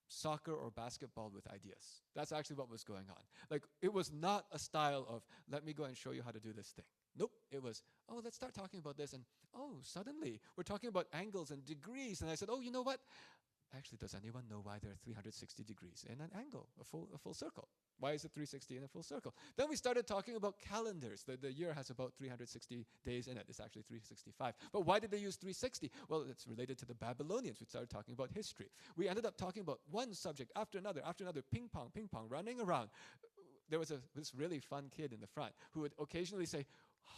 soccer or basketball with ideas. That's actually what was going on. Like, it was not a style of, let me go and show you how to do this thing. Nope, it was, oh, let's start talking about this, and oh, suddenly we're talking about angles and degrees, and I said, oh, you know what? Actually, does anyone know why there are 360 degrees in an angle, a full circle? Why is it 360 in a full circle? Then we started talking about calendars. The year has about 360 days in it. It's actually 365. But why did they use 360? Well, it's related to the Babylonians. We started talking about history. We ended up talking about one subject after another, ping pong, running around. There was this really fun kid in the front who would occasionally say,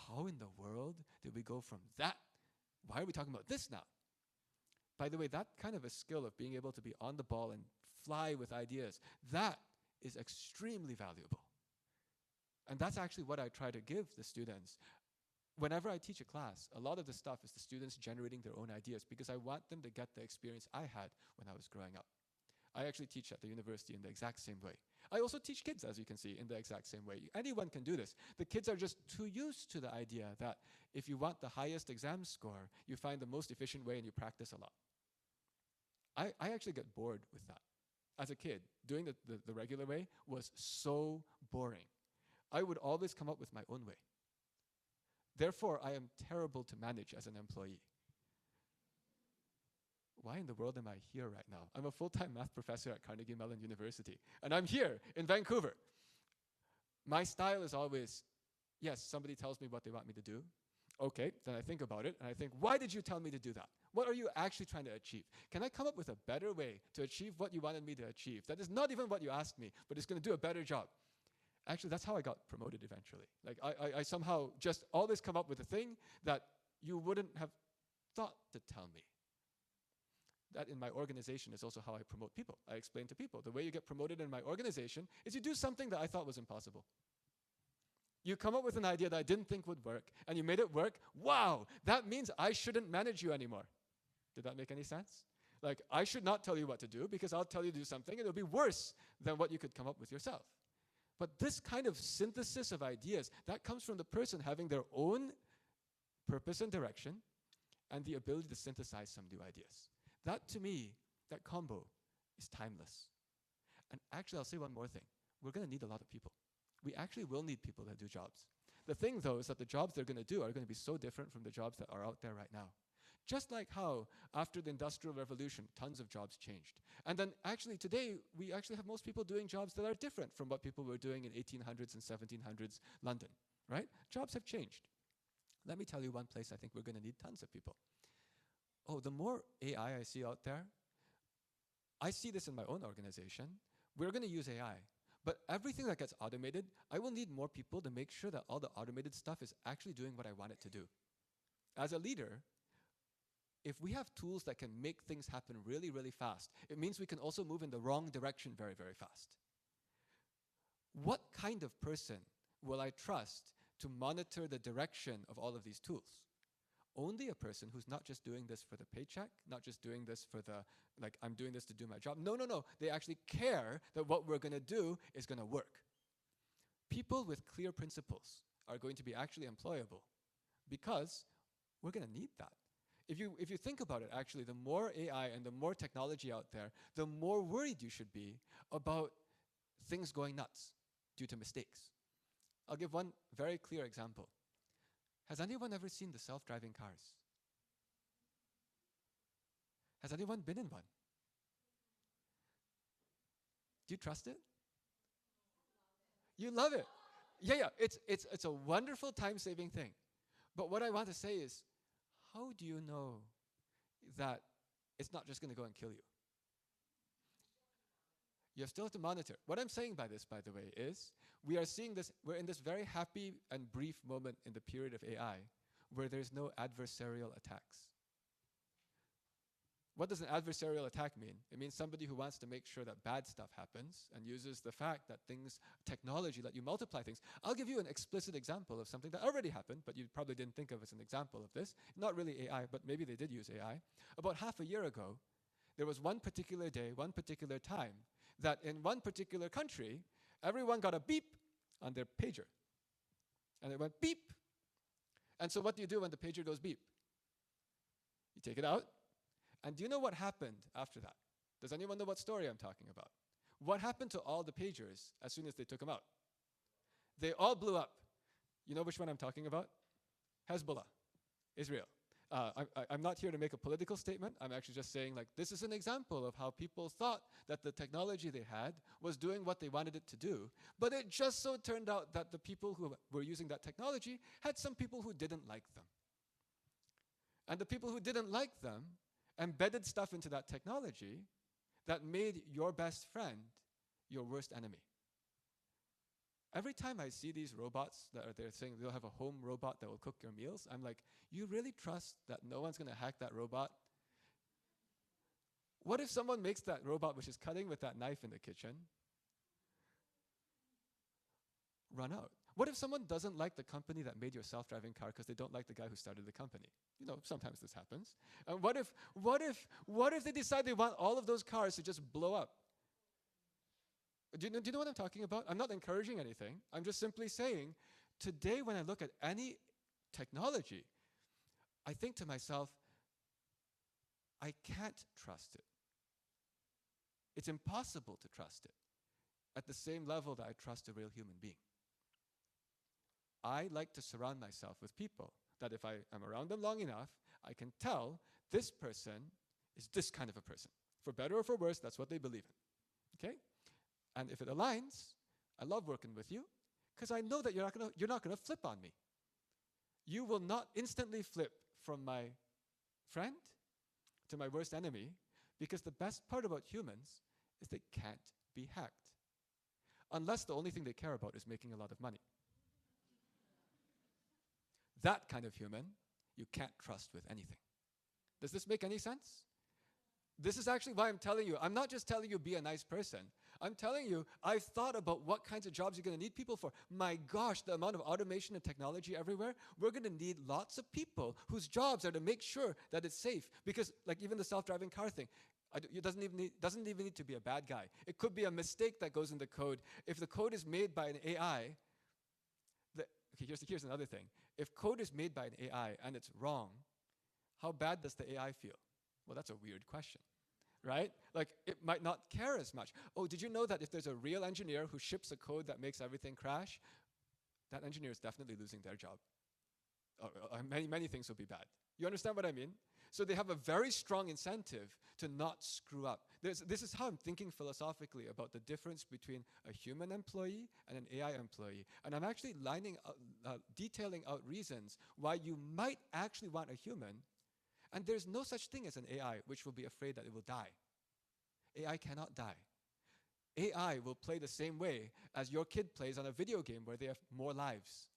how in the world did we go from that? Why are we talking about this now? By the way, that kind of a skill of being able to be on the ball and fly with ideas, that is extremely valuable. And that's actually what I try to give the students. Whenever I teach a class, a lot of the stuff is the students generating their own ideas, because I want them to get the experience I had when I was growing up. I actually teach at the university in the exact same way. I also teach kids, as you can see, in the exact same way. Anyone can do this. The kids are just too used to the idea that if you want the highest exam score, you find the most efficient way and you practice a lot. I actually get bored with that. As a kid, doing the regular way was so boring. I would always come up with my own way. Therefore, I am terrible to manage as an employee. Why in the world am I here right now? I'm a full-time math professor at Carnegie Mellon University, and I'm here in Vancouver. My style is always, yes, somebody tells me what they want me to do. Okay, then I think about it, and I think, why did you tell me to do that? What are you actually trying to achieve? Can I come up with a better way to achieve what you wanted me to achieve? That is not even what you asked me, but it's going to do a better job. Actually, that's how I got promoted eventually. Like, I somehow just always come up with a thing that you wouldn't have thought to tell me. That in my organization is also how I promote people. I explain to people, the way you get promoted in my organization is you do something that I thought was impossible. You come up with an idea that I didn't think would work, and you made it work. Wow, that means I shouldn't manage you anymore. Did that make any sense? Like, I should not tell you what to do because I'll tell you to do something, and it'll be worse than what you could come up with yourself. But this kind of synthesis of ideas, that comes from the person having their own purpose and direction and the ability to synthesize some new ideas. That, to me, that combo is timeless. And actually, I'll say one more thing. We're going to need a lot of people. We actually will need people that do jobs. The thing, though, is that the jobs they're going to do are going to be so different from the jobs that are out there right now. Just like how, after the Industrial Revolution, tons of jobs changed. And then, actually, today, we actually have most people doing jobs that are different from what people were doing in 1800s and 1700s London, right? Jobs have changed. Let me tell you one place I think we're going to need tons of people. Oh, the more AI I see out there, I see this in my own organization. We're going to use AI. But everything that gets automated, I will need more people to make sure that all the automated stuff is actually doing what I want it to do. As a leader, if we have tools that can make things happen really, really fast, it means we can also move in the wrong direction very, very fast. What kind of person will I trust to monitor the direction of all of these tools? Only a person who's not just doing this for the paycheck, not just doing this for the, like, I'm doing this to do my job. No, no, no. They actually care that what we're going to do is going to work. People with clear principles are going to be actually employable because we're going to need that. If you think about it, actually, the more AI and the more technology out there, the more worried you should be about things going nuts due to mistakes. I'll give one very clear example. Has anyone ever seen the self-driving cars? Has anyone been in one? Do you trust it? You love it. Yeah, it's a wonderful time-saving thing. But what I want to say is, how do you know that it's not just going to go and kill you? You still have to monitor. What I'm saying by this, by the way, is we are seeing this, we're in this very happy and brief moment in the period of AI where there's no adversarial attacks. What does an adversarial attack mean? It means somebody who wants to make sure that bad stuff happens and uses the fact that things, technology, let you multiply things. I'll give you an explicit example of something that already happened, but you probably didn't think of as an example of this. Not really AI, but maybe they did use AI. About half a year ago, there was one particular day, one particular time, that in one particular country, everyone got a beep on their pager. And it went beep. And so what do you do when the pager goes beep? You take it out. And do you know what happened after that? Does anyone know what story I'm talking about? What happened to all the pagers as soon as they took them out? They all blew up. You know which one I'm talking about? Hezbollah, Israel. I'm not here to make a political statement. I'm actually just saying, like, this is an example of how people thought that the technology they had was doing what they wanted it to do. But it just so turned out that the people who were using that technology had some people who didn't like them. And the people who didn't like them embedded stuff into that technology that made your best friend your worst enemy. Every time I see these robots that are there saying they'll have a home robot that will cook your meals, I'm like, you really trust that no one's going to hack that robot? What if someone makes that robot which is cutting with that knife in the kitchen run out? What if someone doesn't like the company that made your self-driving car because they don't like the guy who started the company? You know, sometimes this happens. And what if they decide they want all of those cars to just blow up? Do you know what I'm talking about? I'm not encouraging anything. I'm just simply saying, today when I look at any technology, I think to myself, I can't trust it. It's impossible to trust it at the same level that I trust a real human being. I like to surround myself with people that if I am around them long enough, I can tell this person is this kind of a person. For better or for worse, that's what they believe in. Okay? And if it aligns, I love working with you because I know that you're not gonna flip on me. You will not instantly flip from my friend to my worst enemy because the best part about humans is they can't be hacked. Unless the only thing they care about is making a lot of money. That kind of human, you can't trust with anything. Does this make any sense? This is actually why I'm telling you. I'm not just telling you be a nice person. I'm telling you, I've thought about what kinds of jobs you're going to need people for. My gosh, the amount of automation and technology everywhere, we're going to need lots of people whose jobs are to make sure that it's safe. Because like even the self-driving car thing, it doesn't even need to be a bad guy. It could be a mistake that goes in the code. If the code is made by an AI, okay, here's another thing. If code is made by an AI and it's wrong, how bad does the AI feel? Well, that's a weird question, right? Like, it might not care as much. Oh, did you know that if there's a real engineer who ships a code that makes everything crash, that engineer is definitely losing their job. Many things will be bad. You understand what I mean? So they have a very strong incentive to not screw up. This is how I'm thinking philosophically about the difference between a human employee and an AI employee. And I'm actually detailing out reasons why you might actually want a human. And there's no such thing as an AI which will be afraid that it will die. AI cannot die. AI will play the same way as your kid plays on a video game where they have more lives.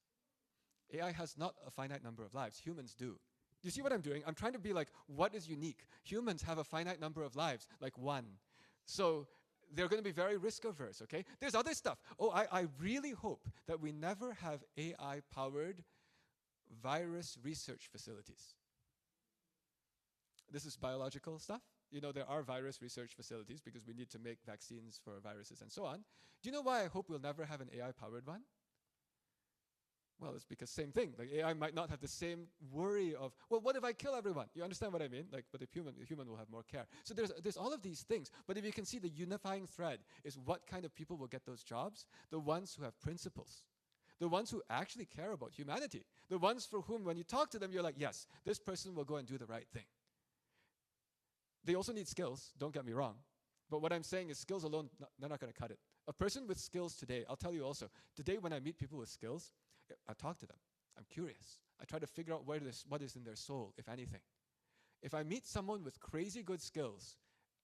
AI has not a finite number of lives. Humans do. You see what I'm doing? I'm trying to be like, what is unique? Humans have a finite number of lives, like 1. So they're going to be very risk averse, okay? There's other stuff. Oh, I really hope that we never have AI-powered virus research facilities. This is biological stuff. You know, there are virus research facilities because we need to make vaccines for viruses and so on. Do you know why I hope we'll never have an AI-powered one? Well, it's because same thing. Like AI might not have the same worry of, well, what if I kill everyone? You understand what I mean? Like, but the human will have more care. So there's all of these things. But if you can see, the unifying thread is what kind of people will get those jobs? The ones who have principles. The ones who actually care about humanity. The ones for whom, when you talk to them, you're like, yes, this person will go and do the right thing. They also need skills, don't get me wrong. But what I'm saying is skills alone, they're not going to cut it. A person with skills today, I'll tell you also, today when I meet people with skills, I talk to them. I'm curious. I try to figure out what is in their soul, if anything. If I meet someone with crazy good skills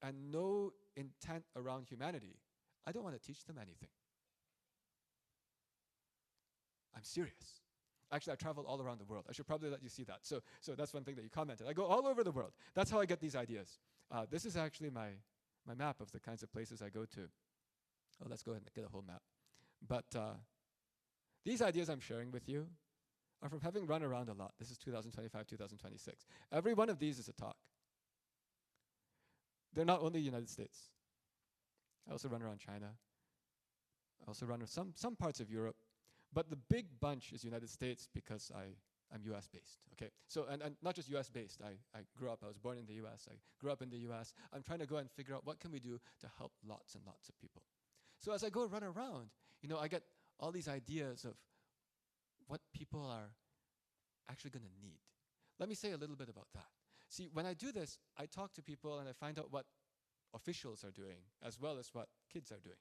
and no intent around humanity, I don't want to teach them anything. I'm serious. Actually, I travel all around the world. I should probably let you see that. So that's one thing that you commented. I go all over the world. That's how I get these ideas. This is actually my map of the kinds of places I go to. Oh, let's go ahead and get a whole map. But these ideas I'm sharing with you are from having run around a lot. This is 2025, 2026. Every one of these is a talk. They're not only United States. I also run around China. I also run around some parts of Europe. But the big bunch is United States because I'm US based, okay? So, and not just US based, I was born in the US, I grew up in the US. I'm trying to go and figure out what can we do to help lots and lots of people. So as I go run around, you know, I get all these ideas of what people are actually going to need. Let me say a little bit about that. See, when I do this, I talk to people and I find out what officials are doing as well as what kids are doing.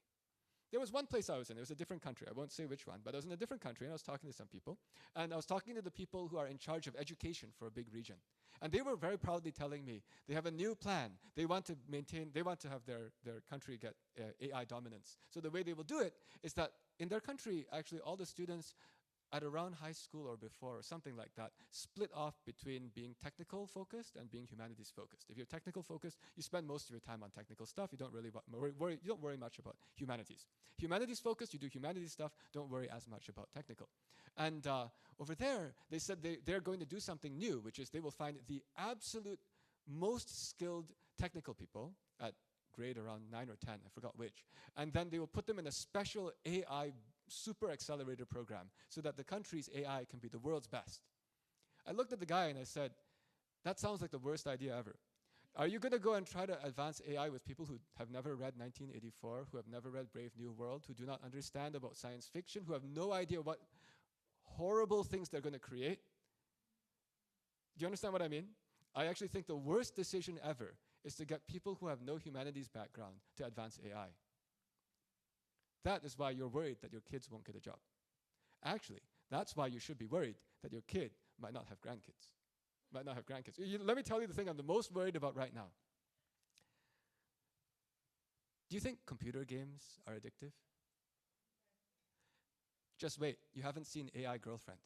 There was one place I was in. It was a different country. I won't say which one, but I was in a different country, and I was talking to some people. And I was talking to the people who are in charge of education for a big region. And they were very proudly telling me they have a new plan. They want to have their country get AI dominance. So the way they will do it is that in their country, actually, all the students at around high school or before or something like that split off between being technical focused and being humanities focused. If you're technical focused, you spend most of your time on technical stuff. You don't really worry much about humanities. Humanities focused, you do humanities stuff, don't worry as much about technical. And over there, they said they're going to do something new, which is they will find the absolute most skilled technical people at grade around 9 or 10, I forgot which, and then they will put them in a special AI super accelerator program so that the country's AI can be the world's best. I looked at the guy and I said, that sounds like the worst idea ever. Are you going to go and try to advance AI with people who have never read 1984, who have never read Brave New World, who do not understand about science fiction, who have no idea what horrible things they're going to create? Do you understand what I mean? I actually think the worst decision ever is to get people who have no humanities background to advance AI. That is why you're worried that your kids won't get a job. Actually, that's why you should be worried that your kid might not have grandkids. Let me tell you the thing I'm the most worried about right now. Do you think computer games are addictive? Just wait, you haven't seen AI girlfriend.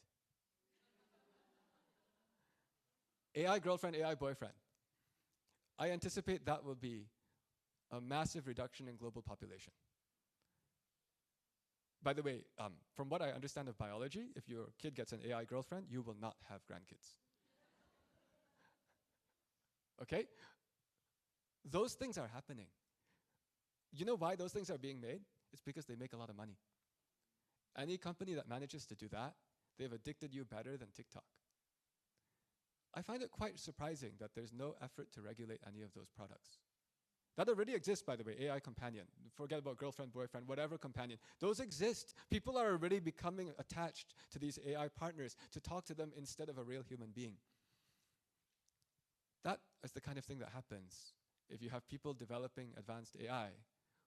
AI girlfriend, AI boyfriend. I anticipate that will be a massive reduction in global population. By the way, from what I understand of biology, if your kid gets an AI girlfriend, you will not have grandkids. Okay? Those things are happening. You know why those things are being made? It's because they make a lot of money. Any company that manages to do that, they've addicted you better than TikTok. I find it quite surprising that there's no effort to regulate any of those products. That already exists, by the way, AI companion. Forget about girlfriend, boyfriend, whatever companion. Those exist. People are already becoming attached to these AI partners to talk to them instead of a real human being. That is the kind of thing that happens if you have people developing advanced AI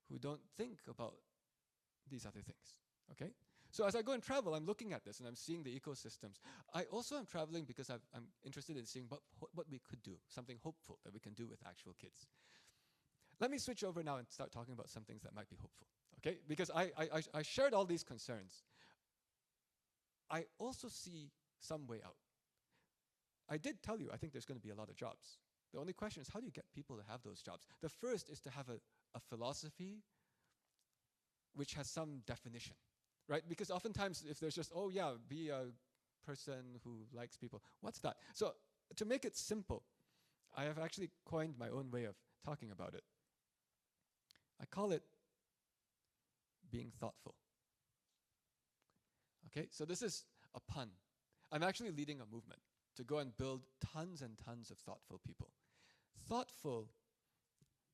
who don't think about these other things, okay? So as I go and travel, I'm looking at this and I'm seeing the ecosystems. I also am traveling because I'm interested in seeing what we could do, something hopeful that we can do with actual kids. Let me switch over now and start talking about some things that might be hopeful, okay? Because I shared all these concerns. I also see some way out. I did tell you, I think there's going to be a lot of jobs. The only question is, how do you get people to have those jobs? The first is to have a philosophy which has some definition, right? Because oftentimes, if there's just, oh yeah, be a person who likes people, what's that? So to make it simple, I have actually coined my own way of talking about it. I call it being thoughtful. Okay, so this is a pun. I'm actually leading a movement to go and build tons and tons of thoughtful people. Thoughtful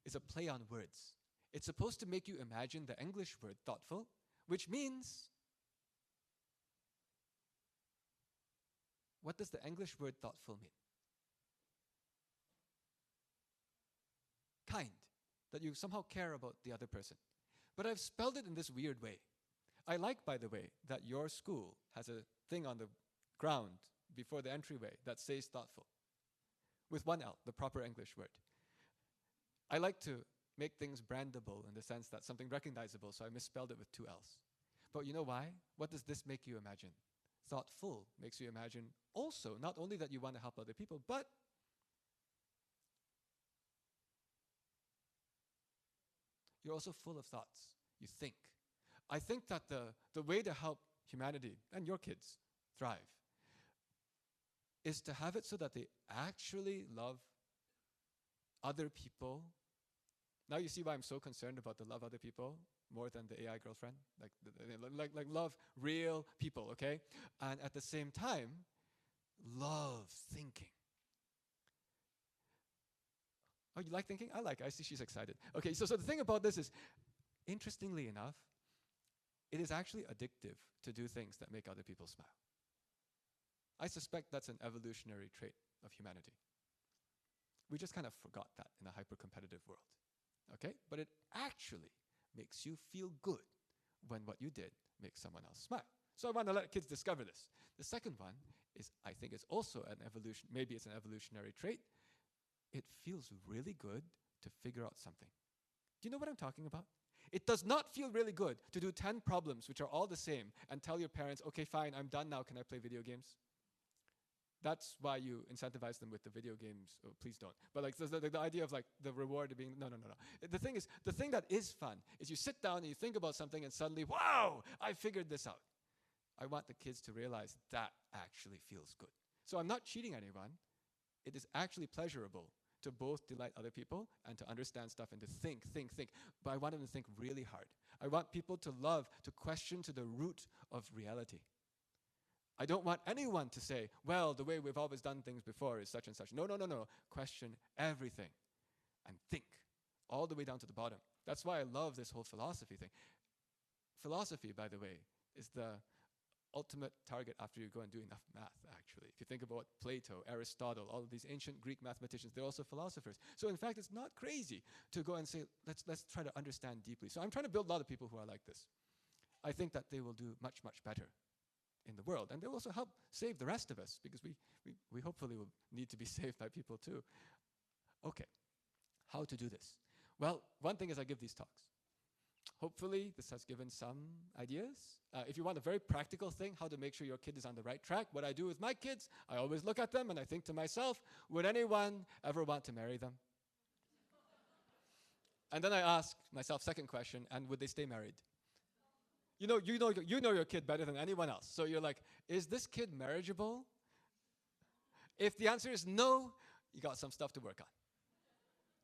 is a play on words. It's supposed to make you imagine the English word thoughtful, which means, what does the English word thoughtful mean? Kind, that you somehow care about the other person. But I've spelled it in this weird way. I like, by the way, that your school has a thing on the ground before the entryway that says thoughtful, with one L, the proper English word. I like to make things brandable in the sense that something recognizable, so I misspelled it with two L's. But you know why? What does this make you imagine? Thoughtful makes you imagine also not only that you want to help other people, but you're also full of thoughts. You think. I think that the way to help humanity and your kids thrive is to have it so that they actually love other people. Now you see why I'm so concerned about the love other people more than the AI girlfriend. Like love real people, okay? And at the same time, love thinking. Oh, you like thinking? I like it. I see she's excited. Okay, so the thing about this is, interestingly enough, it is actually addictive to do things that make other people smile. I suspect that's an evolutionary trait of humanity. We just kind of forgot that in a hyper-competitive world, okay? But it actually makes you feel good when what you did makes someone else smile. So I want to let kids discover this. The second one is, I think it's also an evolution, maybe it's an evolutionary trait. It feels really good to figure out something. Do you know what I'm talking about? It does not feel really good to do 10 problems which are all the same and tell your parents, okay, fine, I'm done now, can I play video games? That's why you incentivize them with the video games. Oh, please don't. But like the idea of like the reward being, no. The thing is, the thing that is fun is you sit down and you think about something and suddenly, wow, I figured this out. I want the kids to realize that actually feels good. So I'm not cheating anyone. It is actually pleasurable to both delight other people and to understand stuff and to think. But I want them to think really hard. I want people to love, to question to the root of reality. I don't want anyone to say, well, the way we've always done things before is such and such. No. Question everything and think all the way down to the bottom. That's why I love this whole philosophy thing. Philosophy, by the way, is the ultimate target after you go and do enough math, actually. If you think about Plato, Aristotle, all of these ancient Greek mathematicians, they're also philosophers. So in fact, it's not crazy to go and say, let's try to understand deeply. So I'm trying to build a lot of people who are like this. I think that they will do much, much better in the world. And they'll also help save the rest of us, because we hopefully will need to be saved by people too. Okay, how to do this? Well, one thing is I give these talks. Hopefully, this has given some ideas. If you want a very practical thing, how to make sure your kid is on the right track, what I do with my kids, I always look at them and I think to myself, would anyone ever want to marry them? And then I ask myself, second question, and would they stay married? You know your kid better than anyone else. So you're like, is this kid marriageable? If the answer is no, you got some stuff to work on.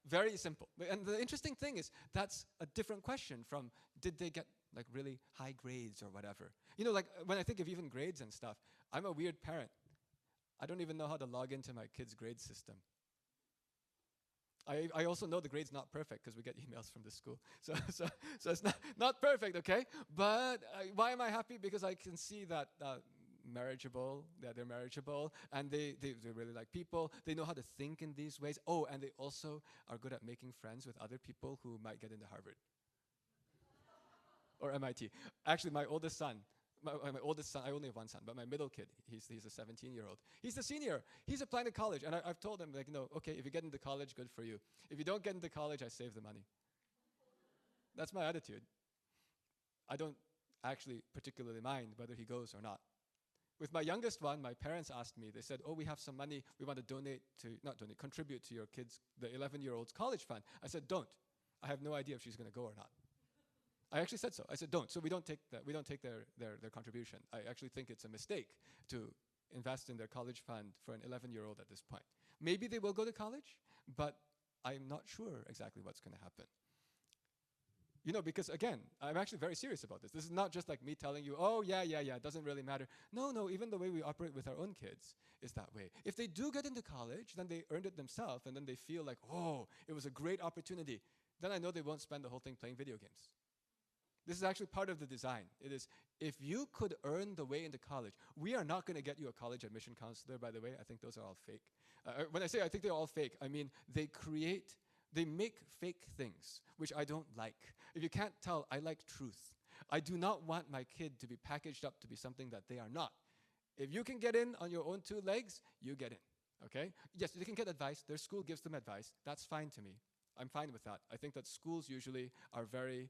Very simple. And the interesting thing is, that's a different question from, did they get like really high grades or whatever? You know, like when I think of even grades and stuff, I'm a weird parent. I don't even know how to log into my kid's grade system. I also know the grade's not perfect because we get emails from the school. So it's not perfect, okay? But why am I happy? Because I can see that marriageable, they're marriageable, and they really like people. They know how to think in these ways. Oh, and they also are good at making friends with other people who might get into Harvard or MIT. Actually, my oldest son, I only have one son, but my middle kid, he's a 17-year-old. He's the senior. He's applying to college, and I've told him, like, no, okay, if you get into college, good for you. If you don't get into college, I save the money. That's my attitude. I don't actually particularly mind whether he goes or not. With my youngest one, my parents asked me, they said, oh, we have some money, we want to contribute to your kids, the 11-year-old's college fund. I said, don't. I have no idea if she's going to go or not. I actually said so. I said, don't. So we don't take their contribution. I actually think it's a mistake to invest in their college fund for an 11-year-old at this point. Maybe they will go to college, but I'm not sure exactly what's going to happen. You know, because again, I'm actually very serious about this. This is not just like me telling you, oh, yeah, it doesn't really matter. No, even the way we operate with our own kids is that way. If they do get into college, then they earned it themselves, and then they feel like, oh, it was a great opportunity. Then I know they won't spend the whole thing playing video games. This is actually part of the design. It is, if you could earn the way into college, we are not going to get you a college admission counselor, by the way. I think those are all fake. When I say I think they're all fake, I mean they make fake things, which I don't like. If you can't tell, I like truth. I do not want my kid to be packaged up to be something that they are not. If you can get in on your own two legs, you get in, okay? Yes, they can get advice. Their school gives them advice. That's fine to me. I'm fine with that. I think that schools usually are very,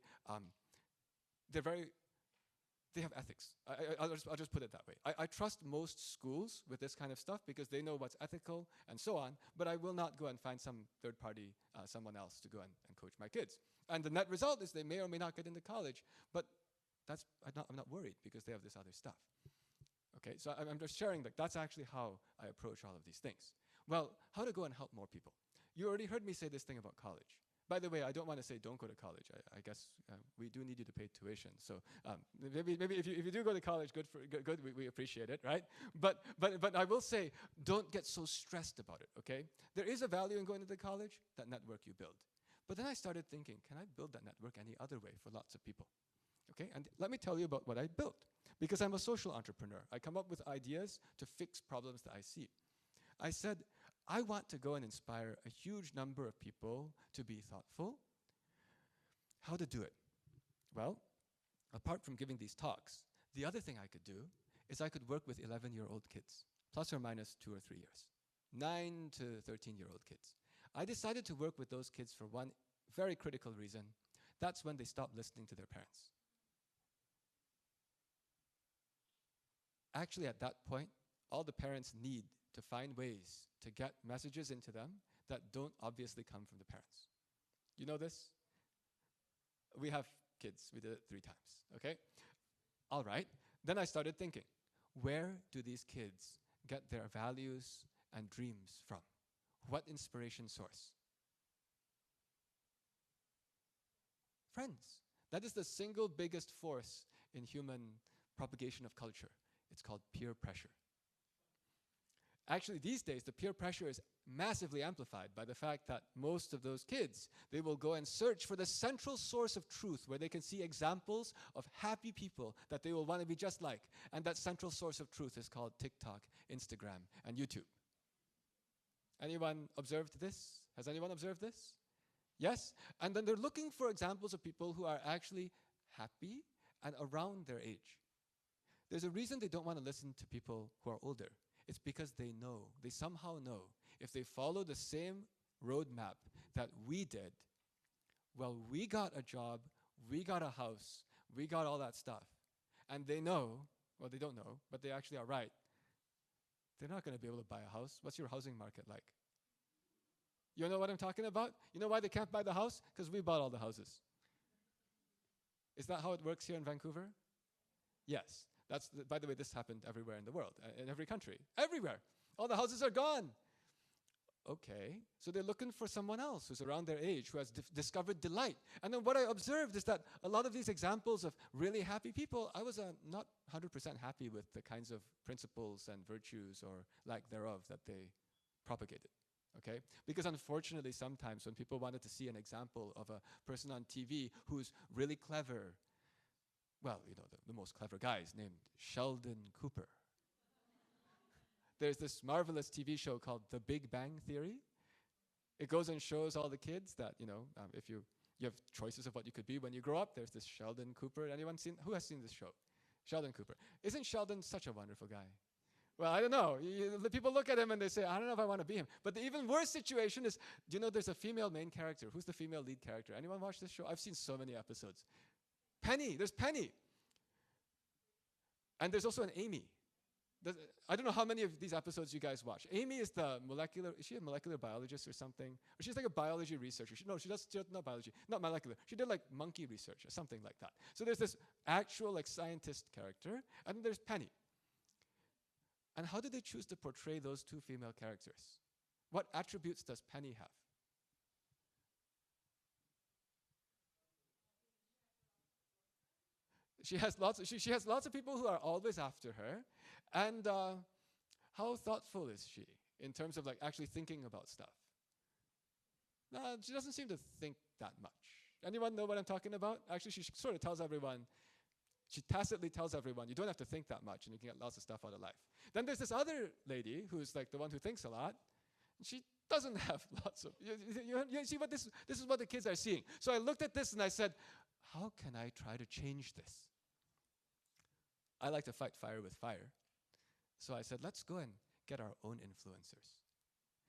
they have ethics. I'll just put it that way. I trust most schools with this kind of stuff because they know what's ethical and so on, but I will not go and find some third party, someone else to go and coach my kids. And the net result is they may or may not get into college, but I'm not worried because they have this other stuff. Okay, so I'm just sharing that that's actually how I approach all of these things. Well, how to go and help more people. You already heard me say this thing about college. By the way, I don't want to say don't go to college. I guess we do need you to pay tuition. So maybe if you do go to college, good. We appreciate it, right? But I will say, don't get so stressed about it. Okay, there is a value in going to the college, that network you build. But then I started thinking, can I build that network any other way for lots of people? Okay, and let me tell you about what I built, because I'm a social entrepreneur. I come up with ideas to fix problems that I see. I said, I want to go and inspire a huge number of people to be thoughtful. How to do it? Well, apart from giving these talks, the other thing I could do is I could work with 11-year-old kids, plus or minus 2 or 3 years, 9 to 13-year-old kids. I decided to work with those kids for one very critical reason. That's when they stop listening to their parents. Actually, at that point, all the parents need to find ways to get messages into them that don't obviously come from the parents. You know this? We have kids. We did it 3 times, okay? All right. Then I started thinking, where do these kids get their values and dreams from? What inspiration source? Friends. That is the single biggest force in human propagation of culture. It's called peer pressure. Actually, these days, the peer pressure is massively amplified by the fact that most of those kids, they will go and search for the central source of truth where they can see examples of happy people that they will want to be just like. And that central source of truth is called TikTok, Instagram, and YouTube. Anyone observed this? Has anyone observed this? Yes? And then they're looking for examples of people who are actually happy and around their age. There's a reason they don't want to listen to people who are older. It's because they somehow know, if they follow the same roadmap that we did, well, we got a job, we got a house, we got all that stuff. And they know, well, they don't know, but they actually are right. They're not going to be able to buy a house. What's your housing market like? You know what I'm talking about? You know why they can't buy the house? Because we bought all the houses. Is that how it works here in Vancouver? Yes. By the way, this happened everywhere in the world, in every country. Everywhere. All the houses are gone. Okay. So they're looking for someone else who's around their age, who has discovered delight. And then what I observed is that a lot of these examples of really happy people, I was not 100% happy with the kinds of principles and virtues or lack thereof that they propagated. Okay? Because unfortunately, sometimes when people wanted to see an example of a person on TV who's really clever, well, you know, the most clever guy is named Sheldon Cooper. There's this marvelous TV show called The Big Bang Theory. It goes and shows all the kids that, you know, if you have choices of what you could be when you grow up. There's this Sheldon Cooper. Who has seen this show? Sheldon Cooper. Isn't Sheldon such a wonderful guy? Well, I don't know. The people look at him and they say, I don't know if I want to be him. But the even worse situation is, do you know there's a female main character? Who's the female lead character? Anyone watch this show? I've seen so many episodes. Penny. There's Penny. And there's also an Amy. I don't know how many of these episodes you guys watch. Amy is is she a molecular biologist or something? Or she's like a biology researcher. She does not biology, not molecular. She did like monkey research or something like that. So there's this actual like scientist character, and then there's Penny. And how did they choose to portray those two female characters? What attributes does Penny have? She has lots of people who are always after her. And how thoughtful is she in terms of like actually thinking about stuff? She doesn't seem to think that much. Anyone know what I'm talking about? Actually, she sort of tells everyone, she tacitly tells everyone, you don't have to think that much and you can get lots of stuff out of life. Then there's this other lady who's like the one who thinks a lot. And she doesn't have lots of, you see what this is what the kids are seeing. So I looked at this and I said, how can I try to change this? I like to fight fire with fire. So I said, let's go and get our own influencers.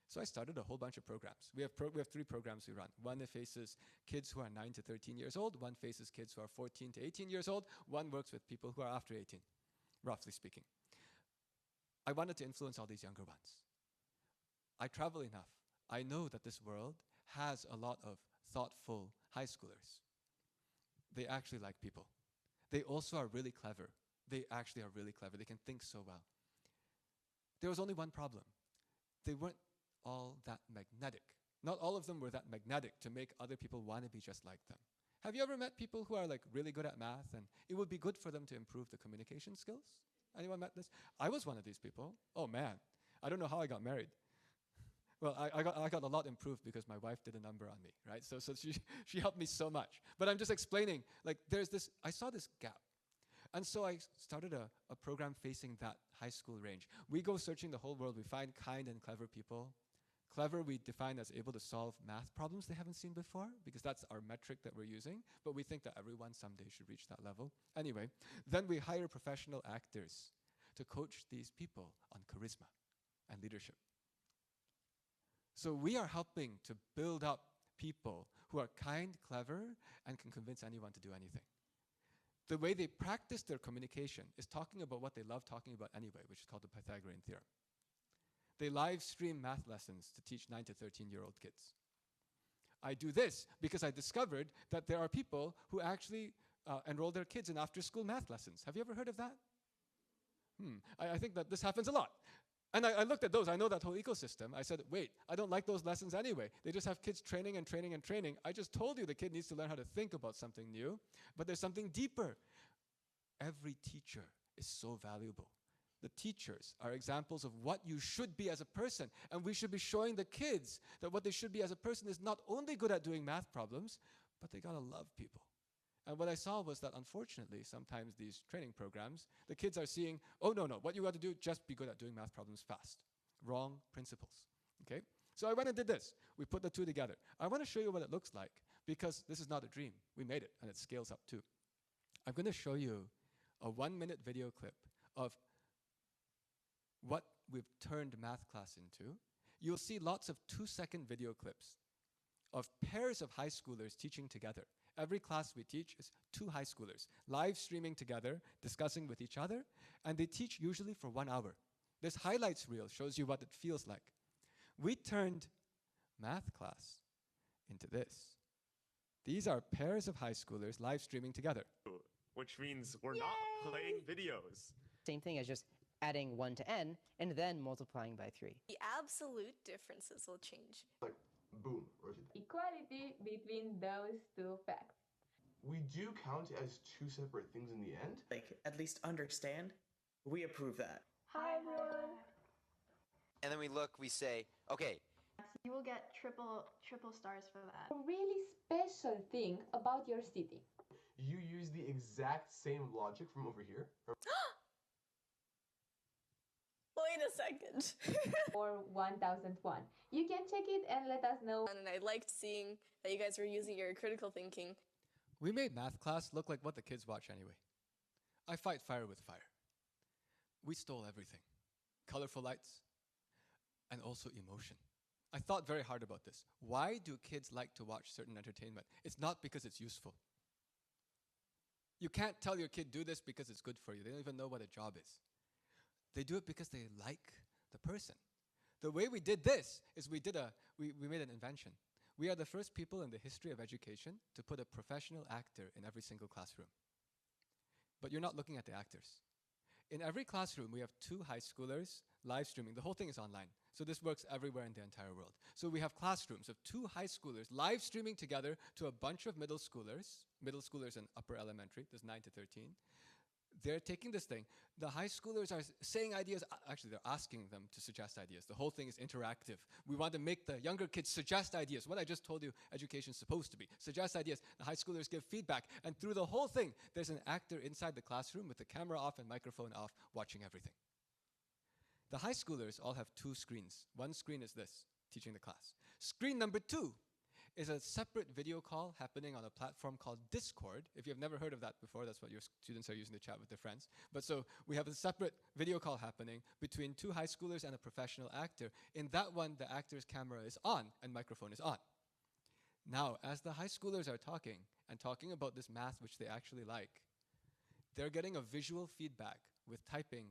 So I started a whole bunch of programs. We have 3 programs we run. One that faces kids who are 9 to 13 years old. One faces kids who are 14 to 18 years old. One works with people who are after 18, roughly speaking. I wanted to influence all these younger ones. I travel enough. I know that this world has a lot of thoughtful high schoolers. They actually like people. They also are really clever. They actually are really clever. They can think so well. There was only one problem. They weren't all that magnetic. Not all of them were that magnetic to make other people want to be just like them. Have you ever met people who are like really good at math and it would be good for them to improve the communication skills? Anyone met this? I was one of these people. Oh man, I don't know how I got married. Well, I got a lot improved because my wife did a number on me, right? So she helped me so much. But I'm just explaining, like I saw this gap. And so I started a program facing that high school range. We go searching the whole world. We find kind and clever people. Clever we define as able to solve math problems they haven't seen before, because that's our metric that we're using. But we think that everyone someday should reach that level. Anyway, then we hire professional actors to coach these people on charisma and leadership. So we are helping to build up people who are kind, clever, and can convince anyone to do anything. The way they practice their communication is talking about what they love talking about anyway, which is called the Pythagorean theorem. They live stream math lessons to teach 9 to 13-year-old kids. I do this because I discovered that there are people who actually enroll their kids in after-school math lessons. Have you ever heard of that? I think that this happens a lot. And I looked at those. I know that whole ecosystem. I said, wait, I don't like those lessons anyway. They just have kids training and training and training. I just told you the kid needs to learn how to think about something new. But there's something deeper. Every teacher is so valuable. The teachers are examples of what you should be as a person. And we should be showing the kids that what they should be as a person is not only good at doing math problems, but they gotta love people. And what I saw was that, unfortunately, sometimes these training programs, the kids are seeing, oh, no, what you got to do, just be good at doing math problems fast. Wrong principles, okay? So I went and did this. We put the two together. I want to show you what it looks like, because this is not a dream. We made it, and it scales up too. I'm going to show you a 1-minute video clip of what we've turned math class into. You'll see lots of 2-second video clips of pairs of high schoolers teaching together. Every class we teach is 2 high schoolers, live streaming together, discussing with each other, and they teach usually for 1 hour. This highlights reel shows you what it feels like. We turned math class into this. These are pairs of high schoolers live streaming together. Which means we're not playing videos. Same thing as just adding 1 to n and then multiplying by 3. The absolute differences will change. Like, boom, rotate. Equality between those two facts. We do count as two separate things in the end. Like, at least understand. We approve that. Hi everyone. And then we look, we say, okay. You will get triple stars for that. A really special thing about your city. You use the exact same logic from over here. Wait a second. Or 1001. You can check it and let us know. And I liked seeing that you guys were using your critical thinking. We made math class look like what the kids watch anyway. I fight fire with fire. We stole everything. Colorful lights, and also emotion. I thought very hard about this. Why do kids like to watch certain entertainment? It's not because it's useful. You can't tell your kid, do this because it's good for you. They don't even know what a job is. They do it because they like the person. The way we did this is we made an invention. We are the first people in the history of education to put a professional actor in every single classroom. But you're not looking at the actors. In every classroom, we have 2 high schoolers live streaming. The whole thing is online. So this works everywhere in the entire world. So we have classrooms of 2 high schoolers live streaming together to a bunch of middle schoolers in upper elementary, there's 9 to 13. They're taking this thing. The high schoolers are saying ideas. Actually, they're asking them to suggest ideas. The whole thing is interactive. We want to make the younger kids suggest ideas. What I just told you education's supposed to be. Suggest ideas. The high schoolers give feedback. And through the whole thing, there's an actor inside the classroom with the camera off and microphone off, watching everything. The high schoolers all have 2 screens. One screen is this, teaching the class. Screen number 2 is a separate video call happening on a platform called Discord. If you've never heard of that before, that's what your students are using to chat with their friends. But so we have a separate video call happening between 2 high schoolers and a professional actor. In that one, the actor's camera is on and microphone is on. Now, as the high schoolers are talking about this math which they actually like, they're getting a visual feedback with typing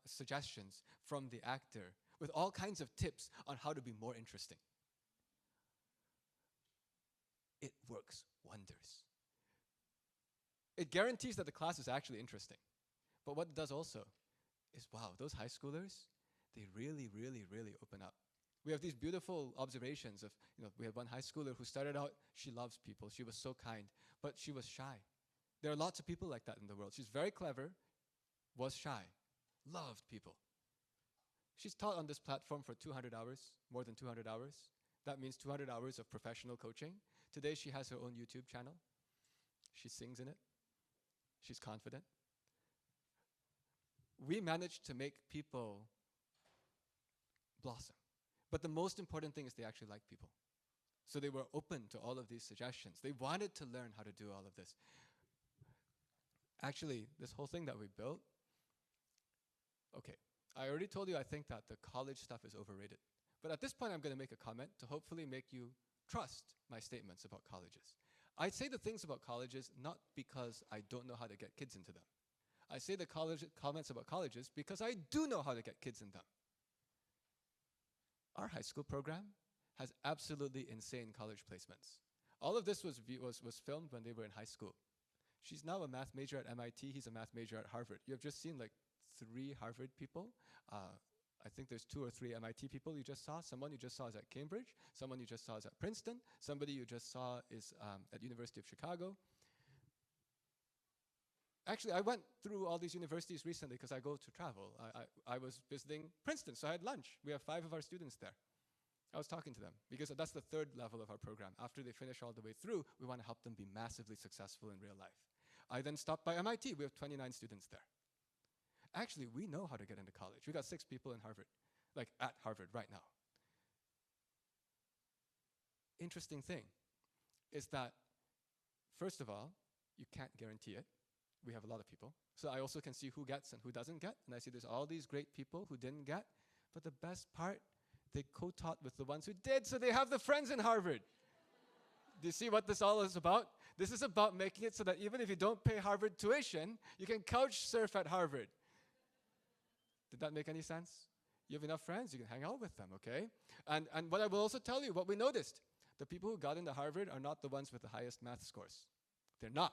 suggestions from the actor with all kinds of tips on how to be more interesting. It works wonders. It guarantees that the class is actually interesting. But what it does also is, wow, those high schoolers, they really, really, really open up. We have these beautiful observations of, we had one high schooler who started out, she loves people, she was so kind, but she was shy. There are lots of people like that in the world. She's very clever, was shy, loved people. She's taught on this platform for 200 hours, more than 200 hours. That means 200 hours of professional coaching. Today she has her own YouTube channel. She sings in it. She's confident. We managed to make people blossom. But the most important thing is they actually like people. So they were open to all of these suggestions. They wanted to learn how to do all of this. Actually, this whole thing that we built, okay, I already told you I think that the college stuff is overrated. But at this point, I'm going to make a comment to hopefully make you trust my statements about colleges. I say the things about colleges not because I don't know how to get kids into them. I say the comments about colleges because I do know how to get kids in them. Our high school program has absolutely insane college placements. All of this was filmed when they were in high school. She's now a math major at MIT. He's a math major at Harvard. You have just seen like 3 Harvard people. I think there's 2 or 3 MIT people you just saw. Someone you just saw is at Cambridge. Someone you just saw is at Princeton. Somebody you just saw is at University of Chicago. Actually, I went through all these universities recently because I go to travel. I was visiting Princeton, so I had lunch. We have 5 of our students there. I was talking to them because that's the 3rd level of our program. After they finish all the way through, we want to help them be massively successful in real life. I then stopped by MIT. We have 29 students there. Actually, we know how to get into college. We got 6 people in Harvard, like at Harvard right now. Interesting thing is that, first of all, you can't guarantee it. We have a lot of people. So I also can see who gets and who doesn't get. And I see there's all these great people who didn't get. But the best part, they co-taught with the ones who did, so they have the friends in Harvard. Do you see what this all is about? This is about making it so that even if you don't pay Harvard tuition, you can couch surf at Harvard. Did that make any sense? You have enough friends, you can hang out with them, okay? And what I will also tell you, what we noticed, the people who got into Harvard are not the ones with the highest math scores. They're not.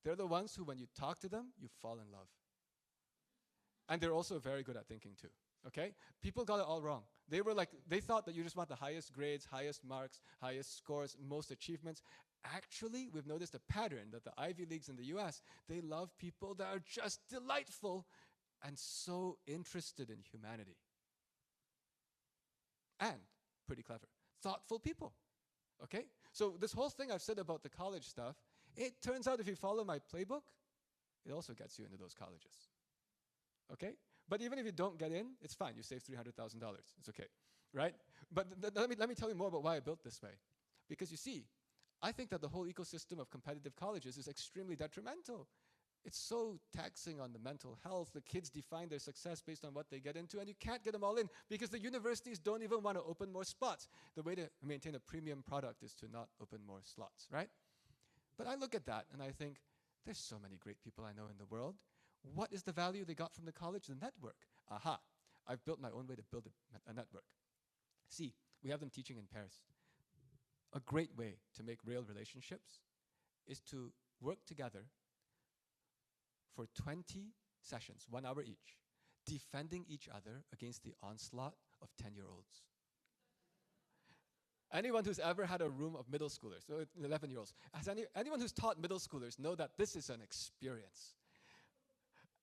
They're the ones who, when you talk to them, you fall in love. And they're also very good at thinking too, okay? People got it all wrong. They thought that you just want the highest grades, highest marks, highest scores, most achievements. Actually, we've noticed a pattern that the Ivy Leagues in the US, they love people that are just delightful and so interested in humanity. And pretty clever. Thoughtful people, okay? So this whole thing I've said about the college stuff, it turns out if you follow my playbook, it also gets you into those colleges, okay? But even if you don't get in, it's fine. You save $300,000. It's okay, right? But let me tell you more about why I built this way. Because you see, I think that the whole ecosystem of competitive colleges is extremely detrimental. It's so taxing on the mental health. The kids define their success based on what they get into, and you can't get them all in because the universities don't even want to open more spots. The way to maintain a premium product is to not open more slots, right? But I look at that and I think, there's so many great people I know in the world. What is the value they got from the college? The network. Aha, I've built my own way to build a network. See, we have them teaching in Paris. A great way to make real relationships is to work together for 20 sessions, 1 hour each, defending each other against the onslaught of 10-year-olds. Anyone who's ever had a room of middle schoolers, so 11-year-olds, anyone who's taught middle schoolers know that this is an experience.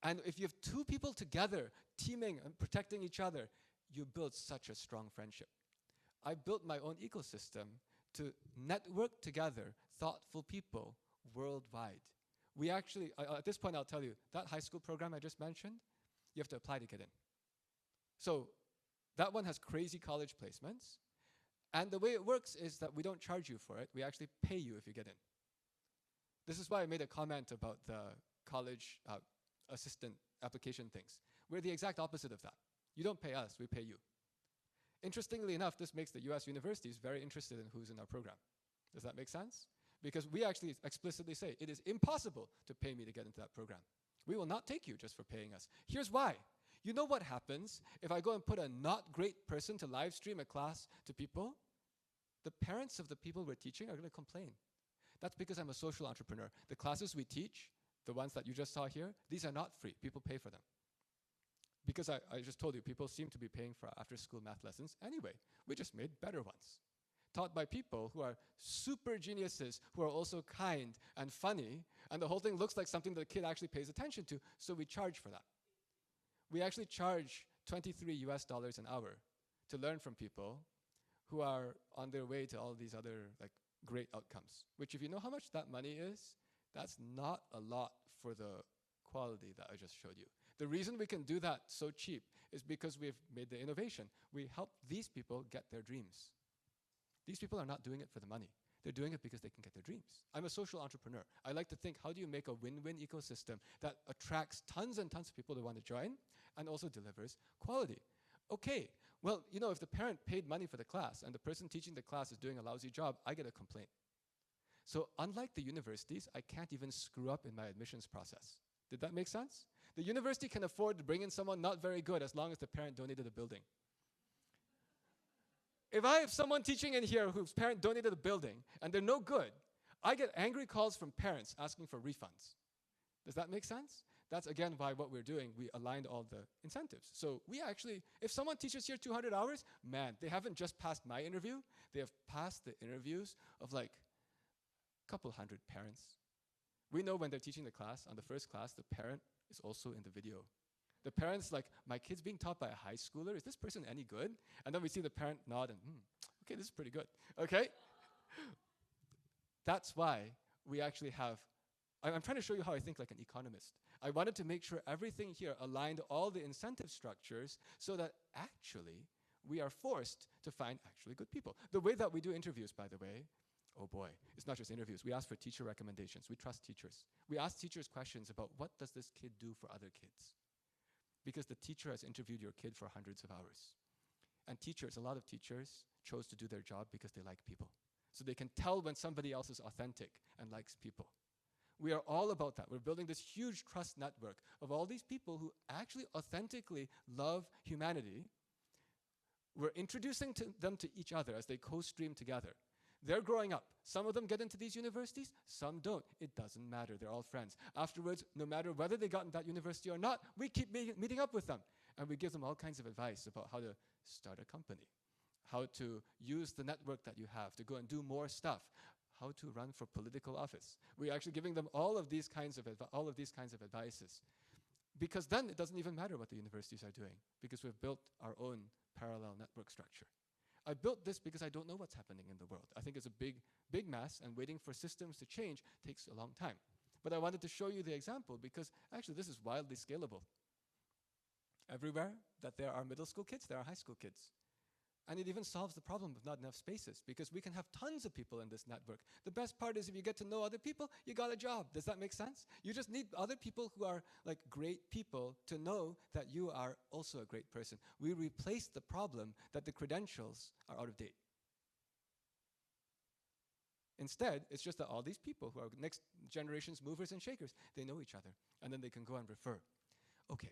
And if you have two people together, teaming and protecting each other, you build such a strong friendship. I built my own ecosystem to network together thoughtful people worldwide. We actually, at this point I'll tell you, that high school program I just mentioned, you have to apply to get in. So that one has crazy college placements. And the way it works is that we don't charge you for it. We actually pay you if you get in. This is why I made a comment about the college assistant application things. We're the exact opposite of that. You don't pay us, we pay you. Interestingly enough, this makes the US universities very interested in who's in our program. Does that make sense? Because we actually explicitly say, it is impossible to pay me to get into that program. We will not take you just for paying us. Here's why. You know what happens if I go and put a not great person to live stream a class to people? The parents of the people we're teaching are going to complain. That's because I'm a social entrepreneur. The classes we teach, the ones that you just saw here, these are not free. People pay for them. Because I just told you, people seem to be paying for after-school math lessons anyway. We just made better ones, taught by people who are super geniuses, who are also kind and funny, and the whole thing looks like something the kid actually pays attention to, so we charge for that. We actually charge $23 an hour to learn from people who are on their way to all these other great outcomes, which if you know how much that money is, that's not a lot for the quality that I just showed you. The reason we can do that so cheap is because we've made the innovation. We help these people get their dreams. These people are not doing it for the money. They're doing it because they can get their dreams. I'm a social entrepreneur. I like to think, how do you make a win-win ecosystem that attracts tons and tons of people to want to join and also delivers quality? Okay, well, you know, if the parent paid money for the class and the person teaching the class is doing a lousy job, I get a complaint. So unlike the universities, I can't even screw up in my admissions process. Did that make sense? The university can afford to bring in someone not very good as long as the parent donated the building. If I have someone teaching in here whose parent donated the building and they're no good, I get angry calls from parents asking for refunds. Does that make sense? That's again why what we're doing, we aligned all the incentives. So we actually, if someone teaches here 200 hours, man, they haven't just passed my interview, they have passed the interviews of like a couple hundred parents. We know when they're teaching the class, on the first class, the parent is also in the video. The parent's like, my kid's being taught by a high schooler. Is this person any good? And then we see the parent nod and, okay, this is pretty good, okay? That's why we actually have, I'm trying to show you how I think like an economist. I wanted to make sure everything here aligned all the incentive structures so that actually we are forced to find actually good people. The way that we do interviews, by the way, oh boy, it's not just interviews. We ask for teacher recommendations. We trust teachers. We ask teachers questions about what does this kid do for other kids? Because the teacher has interviewed your kid for hundreds of hours. And teachers, a lot of teachers chose to do their job because they like people. So they can tell when somebody else is authentic and likes people. We are all about that. We're building this huge trust network of all these people who actually authentically love humanity. We're introducing them to each other as they co-stream together. They're growing up. Some of them get into these universities, some don't. It doesn't matter. They're all friends. Afterwards, no matter whether they got in that university or not, we keep meeting up with them. And we give them all kinds of advice about how to start a company, how to use the network that you have to go and do more stuff, how to run for political office. We're actually giving them all of these kinds of advices. Because then it doesn't even matter what the universities are doing, because we've built our own parallel network structure. I built this because I don't know what's happening in the world. I think it's a big, big mess, and waiting for systems to change takes a long time. But I wanted to show you the example because actually this is wildly scalable. Everywhere that there are middle school kids, there are high school kids. And it even solves the problem of not enough spaces, because we can have tons of people in this network. The best part is if you get to know other people, you got a job. Does that make sense? You just need other people who are like great people to know that you are also a great person. We replace the problem that the credentials are out of date. Instead, it's just that all these people who are next generation's movers and shakers, they know each other, and then they can go and refer. Okay,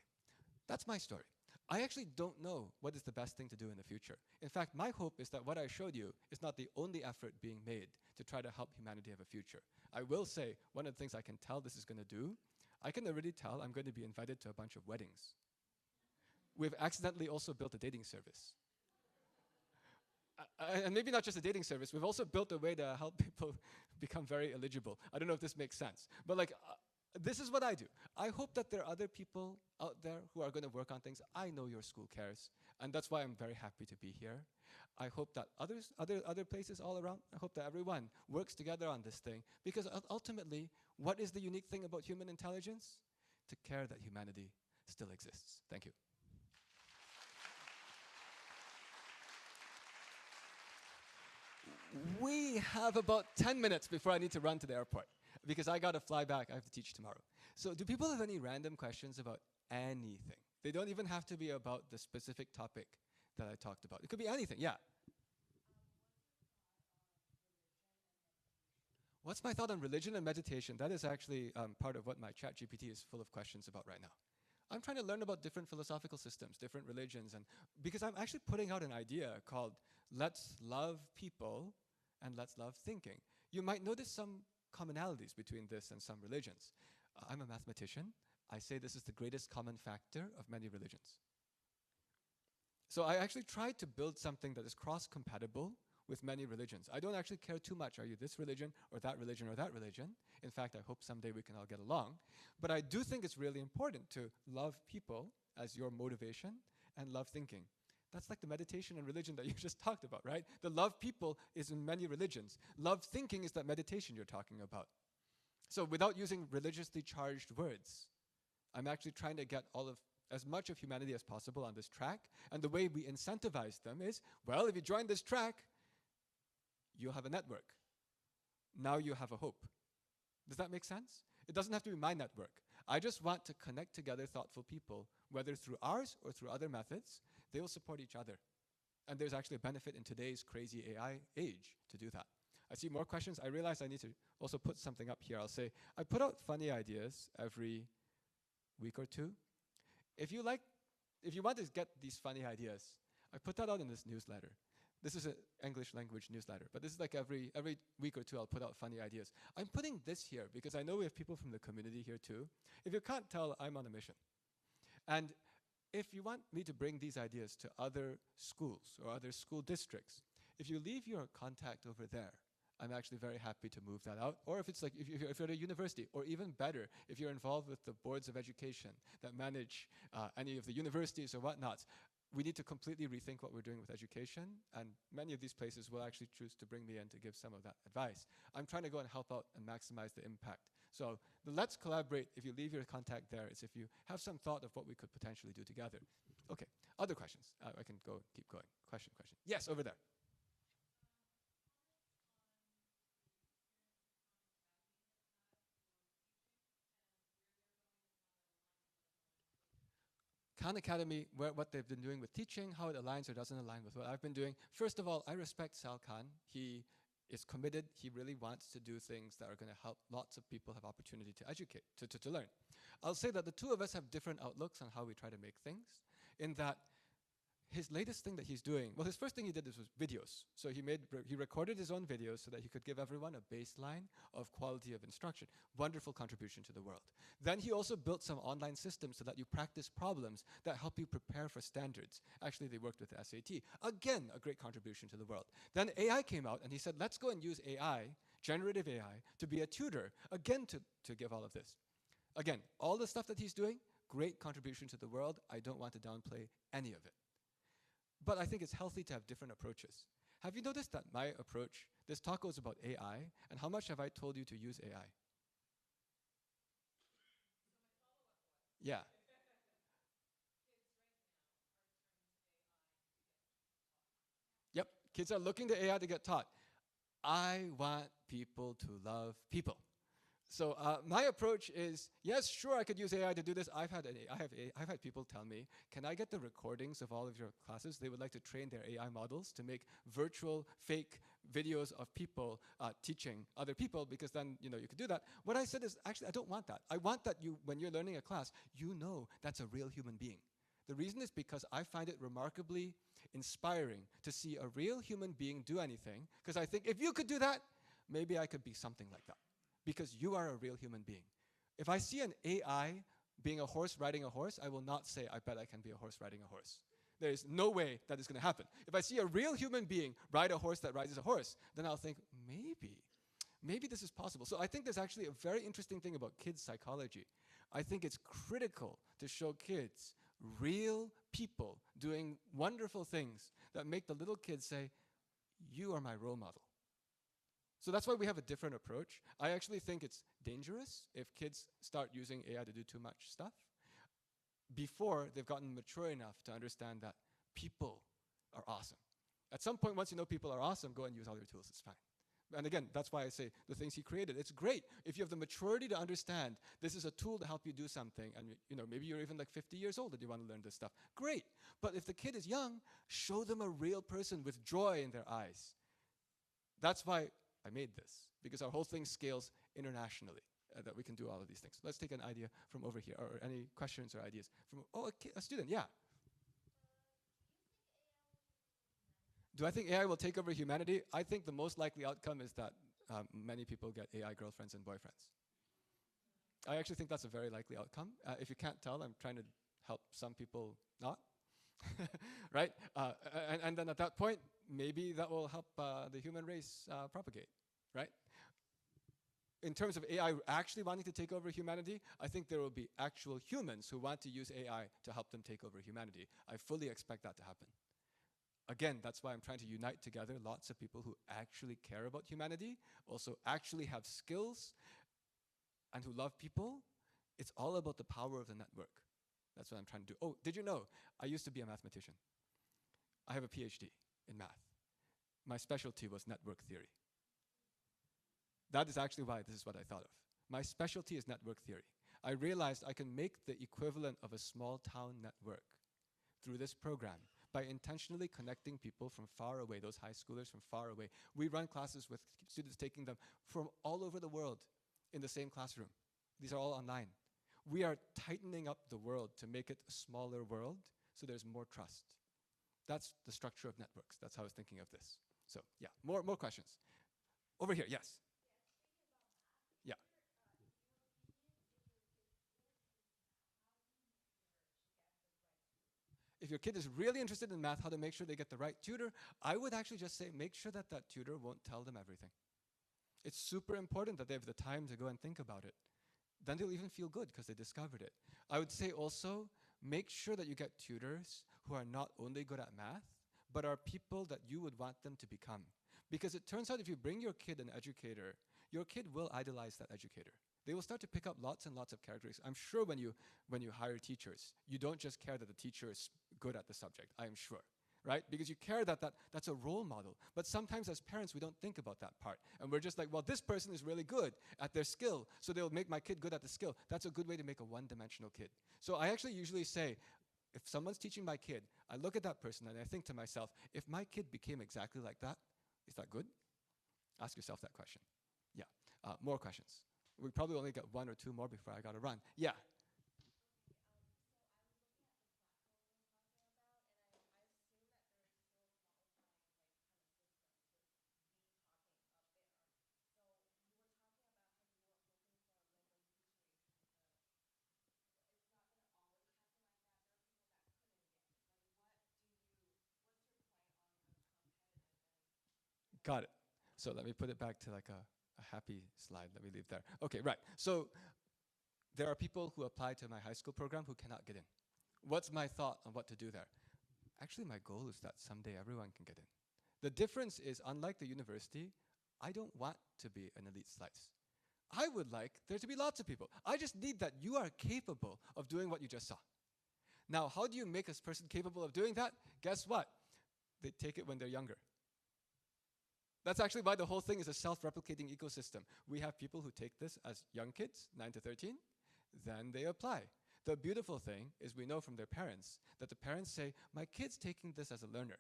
that's my story. I actually don't know what is the best thing to do in the future. In fact, my hope is that what I showed you is not the only effort being made to try to help humanity have a future. I will say, one of the things I can tell this is going to do, I can already tell I'm going to be invited to a bunch of weddings. We've accidentally also built a dating service. And maybe not just a dating service, we've also built a way to help people become very eligible. I don't know if this makes sense, but like, this is what I do. I hope that there are other people out there who are going to work on things. I know your school cares, and that's why I'm very happy to be here. I hope that other places all around, I hope that everyone works together on this thing, because ultimately, what is the unique thing about human intelligence? To care that humanity still exists. Thank you. We have about 10 minutes before I need to run to the airport, because I got to fly back. I have to teach tomorrow. So do people have any random questions about anything? They don't even have to be about the specific topic that I talked about. It could be anything, yeah. What's my thought on religion and meditation? That is actually part of what my ChatGPT is full of questions about right now. I'm trying to learn about different philosophical systems, different religions, and because I'm actually putting out an idea called Let's Love People and Let's Love Thinking. You might notice some commonalities between this and some religions. I'm a mathematician. I say this is the greatest common factor of many religions. So I actually tried to build something that is cross-compatible with many religions. I don't actually care too much, are you this religion or that religion or that religion? In fact, I hope someday we can all get along. But I do think it's really important to love people as your motivation and love thinking. That's like the meditation and religion that you just talked about, right? The love people is in many religions. Love thinking is that meditation you're talking about. So without using religiously charged words, I'm actually trying to get as much of humanity as possible on this track. And the way we incentivize them is, well, if you join this track, you'll have a network. Now you have a hope. Does that make sense? It doesn't have to be my network. I just want to connect together thoughtful people, whether through ours or through other methods. They will support each other. And there's actually a benefit in today's crazy AI age to do that. I see more questions. I realize I need to also put something up here. I'll say, I put out funny ideas every week or two. If you want to get these funny ideas, I put that out in this newsletter. This is an English language newsletter, but this is like every week or two I'll put out funny ideas. I'm putting this here because I know we have people from the community here too. If you can't tell, I'm on a mission. And if you want me to bring these ideas to other schools or other school districts, if you leave your contact over there, I'm actually very happy to move that out. Or if it's like, if you're at a university, or even better, if you're involved with the boards of education that manage any of the universities or whatnots, we need to completely rethink what we're doing with education, and many of these places will actually choose to bring me in to give some of that advice. I'm trying to go and help out and maximize the impact. So the Let's Collaborate, if you leave your contact there, is if you have some thought of what we could potentially do together. Okay, other questions? I can keep going. Question. Yes, over there. Khan Academy, what they've been doing with teaching, how it aligns or doesn't align with what I've been doing. First of all, I respect Sal Khan. He is committed. He really wants to do things that are going to help lots of people have opportunity to educate, to learn. I'll say that the two of us have different outlooks on how we try to make things, in that his latest thing that he's doing, well, his first thing he did was videos. So he recorded his own videos so that he could give everyone a baseline of quality of instruction. Wonderful contribution to the world. Then he also built some online systems so that you practice problems that help you prepare for standards. Actually, they worked with the SAT. Again, a great contribution to the world. Then AI came out and he said, let's go and use AI, generative AI, to be a tutor, again to give all of this. Again, all the stuff that he's doing, great contribution to the world. I don't want to downplay any of it. But I think it's healthy to have different approaches. Have you noticed that my approach, this talk goes about AI, and how much have I told you to use AI? Yeah. Yep, kids are looking to AI to get taught. I want people to love people. So my approach is, yes, sure, I could use AI to do this. I've had people tell me, can I get the recordings of all of your classes? They would like to train their AI models to make virtual, fake videos of people teaching other people, because then you could do that. What I said is, actually, I don't want that. I want that when you're learning a class, you know that's a real human being. The reason is because I find it remarkably inspiring to see a real human being do anything, because I think if you could do that, maybe I could be something like that. Because you are a real human being. If I see an AI being a horse riding a horse, I will not say, I bet I can be a horse riding a horse. There is no way that is going to happen. If I see a real human being ride a horse that rides a horse, then I'll think, maybe this is possible. So I think there's actually a very interesting thing about kids' psychology. I think it's critical to show kids real people doing wonderful things that make the little kids say, you are my role model. So that's why we have a different approach. I actually think it's dangerous if kids start using AI to do too much stuff before they've gotten mature enough to understand that people are awesome. At some point, once you know people are awesome, go and use all your tools, it's fine. And again, that's why I say the things he created, it's great. If you have the maturity to understand this is a tool to help you do something, and maybe you're even like 50 years old and you want to learn this stuff, great. But if the kid is young, show them a real person with joy in their eyes. That's why I made this, because our whole thing scales internationally, that we can do all of these things. Let's take an idea from over here, or any questions or ideas from, a student, yeah. Do I think AI will take over humanity? I think the most likely outcome is that many people get AI girlfriends and boyfriends. I actually think that's a very likely outcome. If you can't tell, I'm trying to help some people not. Right? And then at that point, maybe that will help the human race propagate, right? In terms of AI actually wanting to take over humanity, I think there will be actual humans who want to use AI to help them take over humanity. I fully expect that to happen. Again, that's why I'm trying to unite together lots of people who actually care about humanity, also actually have skills, and who love people. It's all about the power of the network. That's what I'm trying to do. Oh, did you know? I used to be a mathematician. I have a PhD in math. My specialty was network theory. That is actually why this is what I thought of. My specialty is network theory. I realized I can make the equivalent of a small town network through this program by intentionally connecting people from far away, those high schoolers from far away. We run classes with students taking them from all over the world in the same classroom. These are all online. We are tightening up the world to make it a smaller world so there's more trust. That's the structure of networks. That's how I was thinking of this. So yeah, more questions. Over here, yes. Yeah. If your kid is really interested in math, how to make sure they get the right tutor, I would actually just say make sure that that tutor won't tell them everything. It's super important that they have the time to go and think about it. Then they'll even feel good because they discovered it. I would say also, make sure that you get tutors who are not only good at math, but are people that you would want them to become. Because it turns out if you bring your kid an educator, your kid will idolize that educator. They will start to pick up lots and lots of characteristics. I'm sure when you hire teachers, you don't just care that the teacher is good at the subject, I am sure. Right? Because you care that that's a role model. But sometimes as parents, we don't think about that part. And we're just like, well, this person is really good at their skill, so they'll make my kid good at the skill. That's a good way to make a one-dimensional kid. So I actually usually say, if someone's teaching my kid, I look at that person and I think to myself, if my kid became exactly like that, is that good? Ask yourself that question. Yeah. More questions. We probably only got one or two more before I got to run. Yeah. Got it. So let me put it back to like a happy slide. Let me leave there. Okay, right. So there are people who apply to my high school program who cannot get in. What's my thought on what to do there? Actually, my goal is that someday everyone can get in. The difference is, unlike the university, I don't want to be an elite slice. I would like there to be lots of people. I just need that you are capable of doing what you just saw. Now, how do you make a person capable of doing that? Guess what? They take it when they're younger. That's actually why the whole thing is a self-replicating ecosystem. We have people who take this as young kids, 9 to 13, then they apply. The beautiful thing is we know from their parents that the parents say, my kid's taking this as a learner.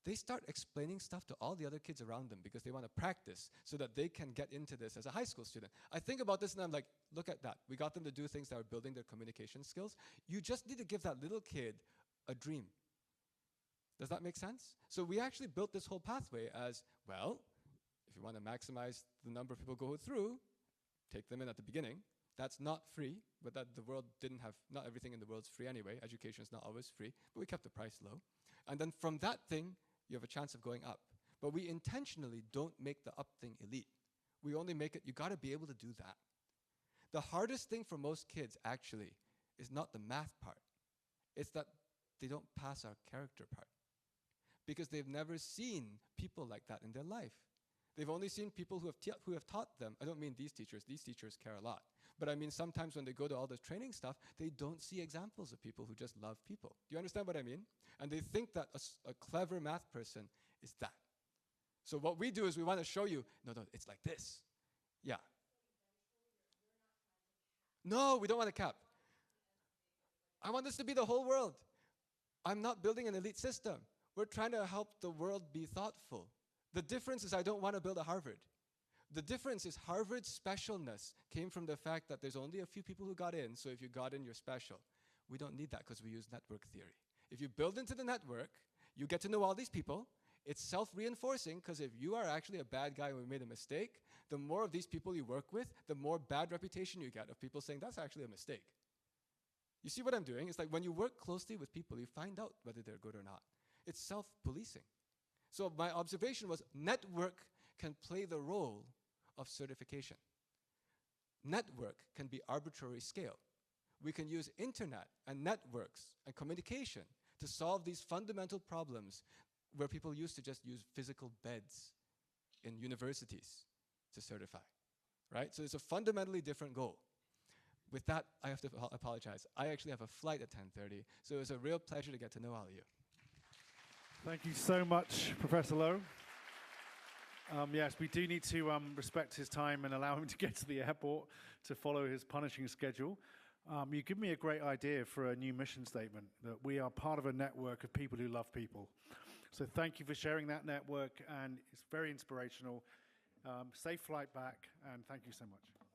They start explaining stuff to all the other kids around them because they want to practice so that they can get into this as a high school student. I think about this and I'm like, look at that. We got them to do things that are building their communication skills. You just need to give that little kid a dream. Does that make sense? So we actually built this whole pathway as, well, if you want to maximize the number of people go through, take them in at the beginning. That's not free, but that the world didn't have, not everything in the world's free anyway. Education is not always free, but we kept the price low. And then from that thing, you have a chance of going up. But we intentionally don't make the up thing elite. We only make it, you got to be able to do that. The hardest thing for most kids, actually, is not the math part. It's that they don't pass our character part. Because they've never seen people like that in their life. They've only seen people who have taught them. I don't mean these teachers care a lot. But I mean sometimes when they go to all this training stuff, they don't see examples of people who just love people. Do you understand what I mean? And they think that a clever math person is that. So what we do is we want to show you, no, it's like this. Yeah. No, we don't want to cap. I want this to be the whole world. I'm not building an elite system. We're trying to help the world be thoughtful. The difference is I don't want to build a Harvard. The difference is Harvard's specialness came from the fact that there's only a few people who got in, so if you got in, you're special. We don't need that because we use network theory. If you build into the network, you get to know all these people. It's self-reinforcing because if you are actually a bad guy and we made a mistake, the more of these people you work with, the more bad reputation you get of people saying that's actually a mistake. You see what I'm doing? It's like when you work closely with people, you find out whether they're good or not. It's self-policing. So my observation was network can play the role of certification. Network can be arbitrary scale. We can use internet and networks and communication to solve these fundamental problems where people used to just use physical beds in universities to certify, right? So it's a fundamentally different goal. With that, I have to apologize. I actually have a flight at 10:30, so it was a real pleasure to get to know all of you. Thank you so much, Professor Lowe. Yes, we do need to respect his time and allow him to get to the airport to follow his punishing schedule. You give me a great idea for a new mission statement, that we are part of a network of people who love people. So thank you for sharing that network, and it's very inspirational. Safe flight back, and thank you so much.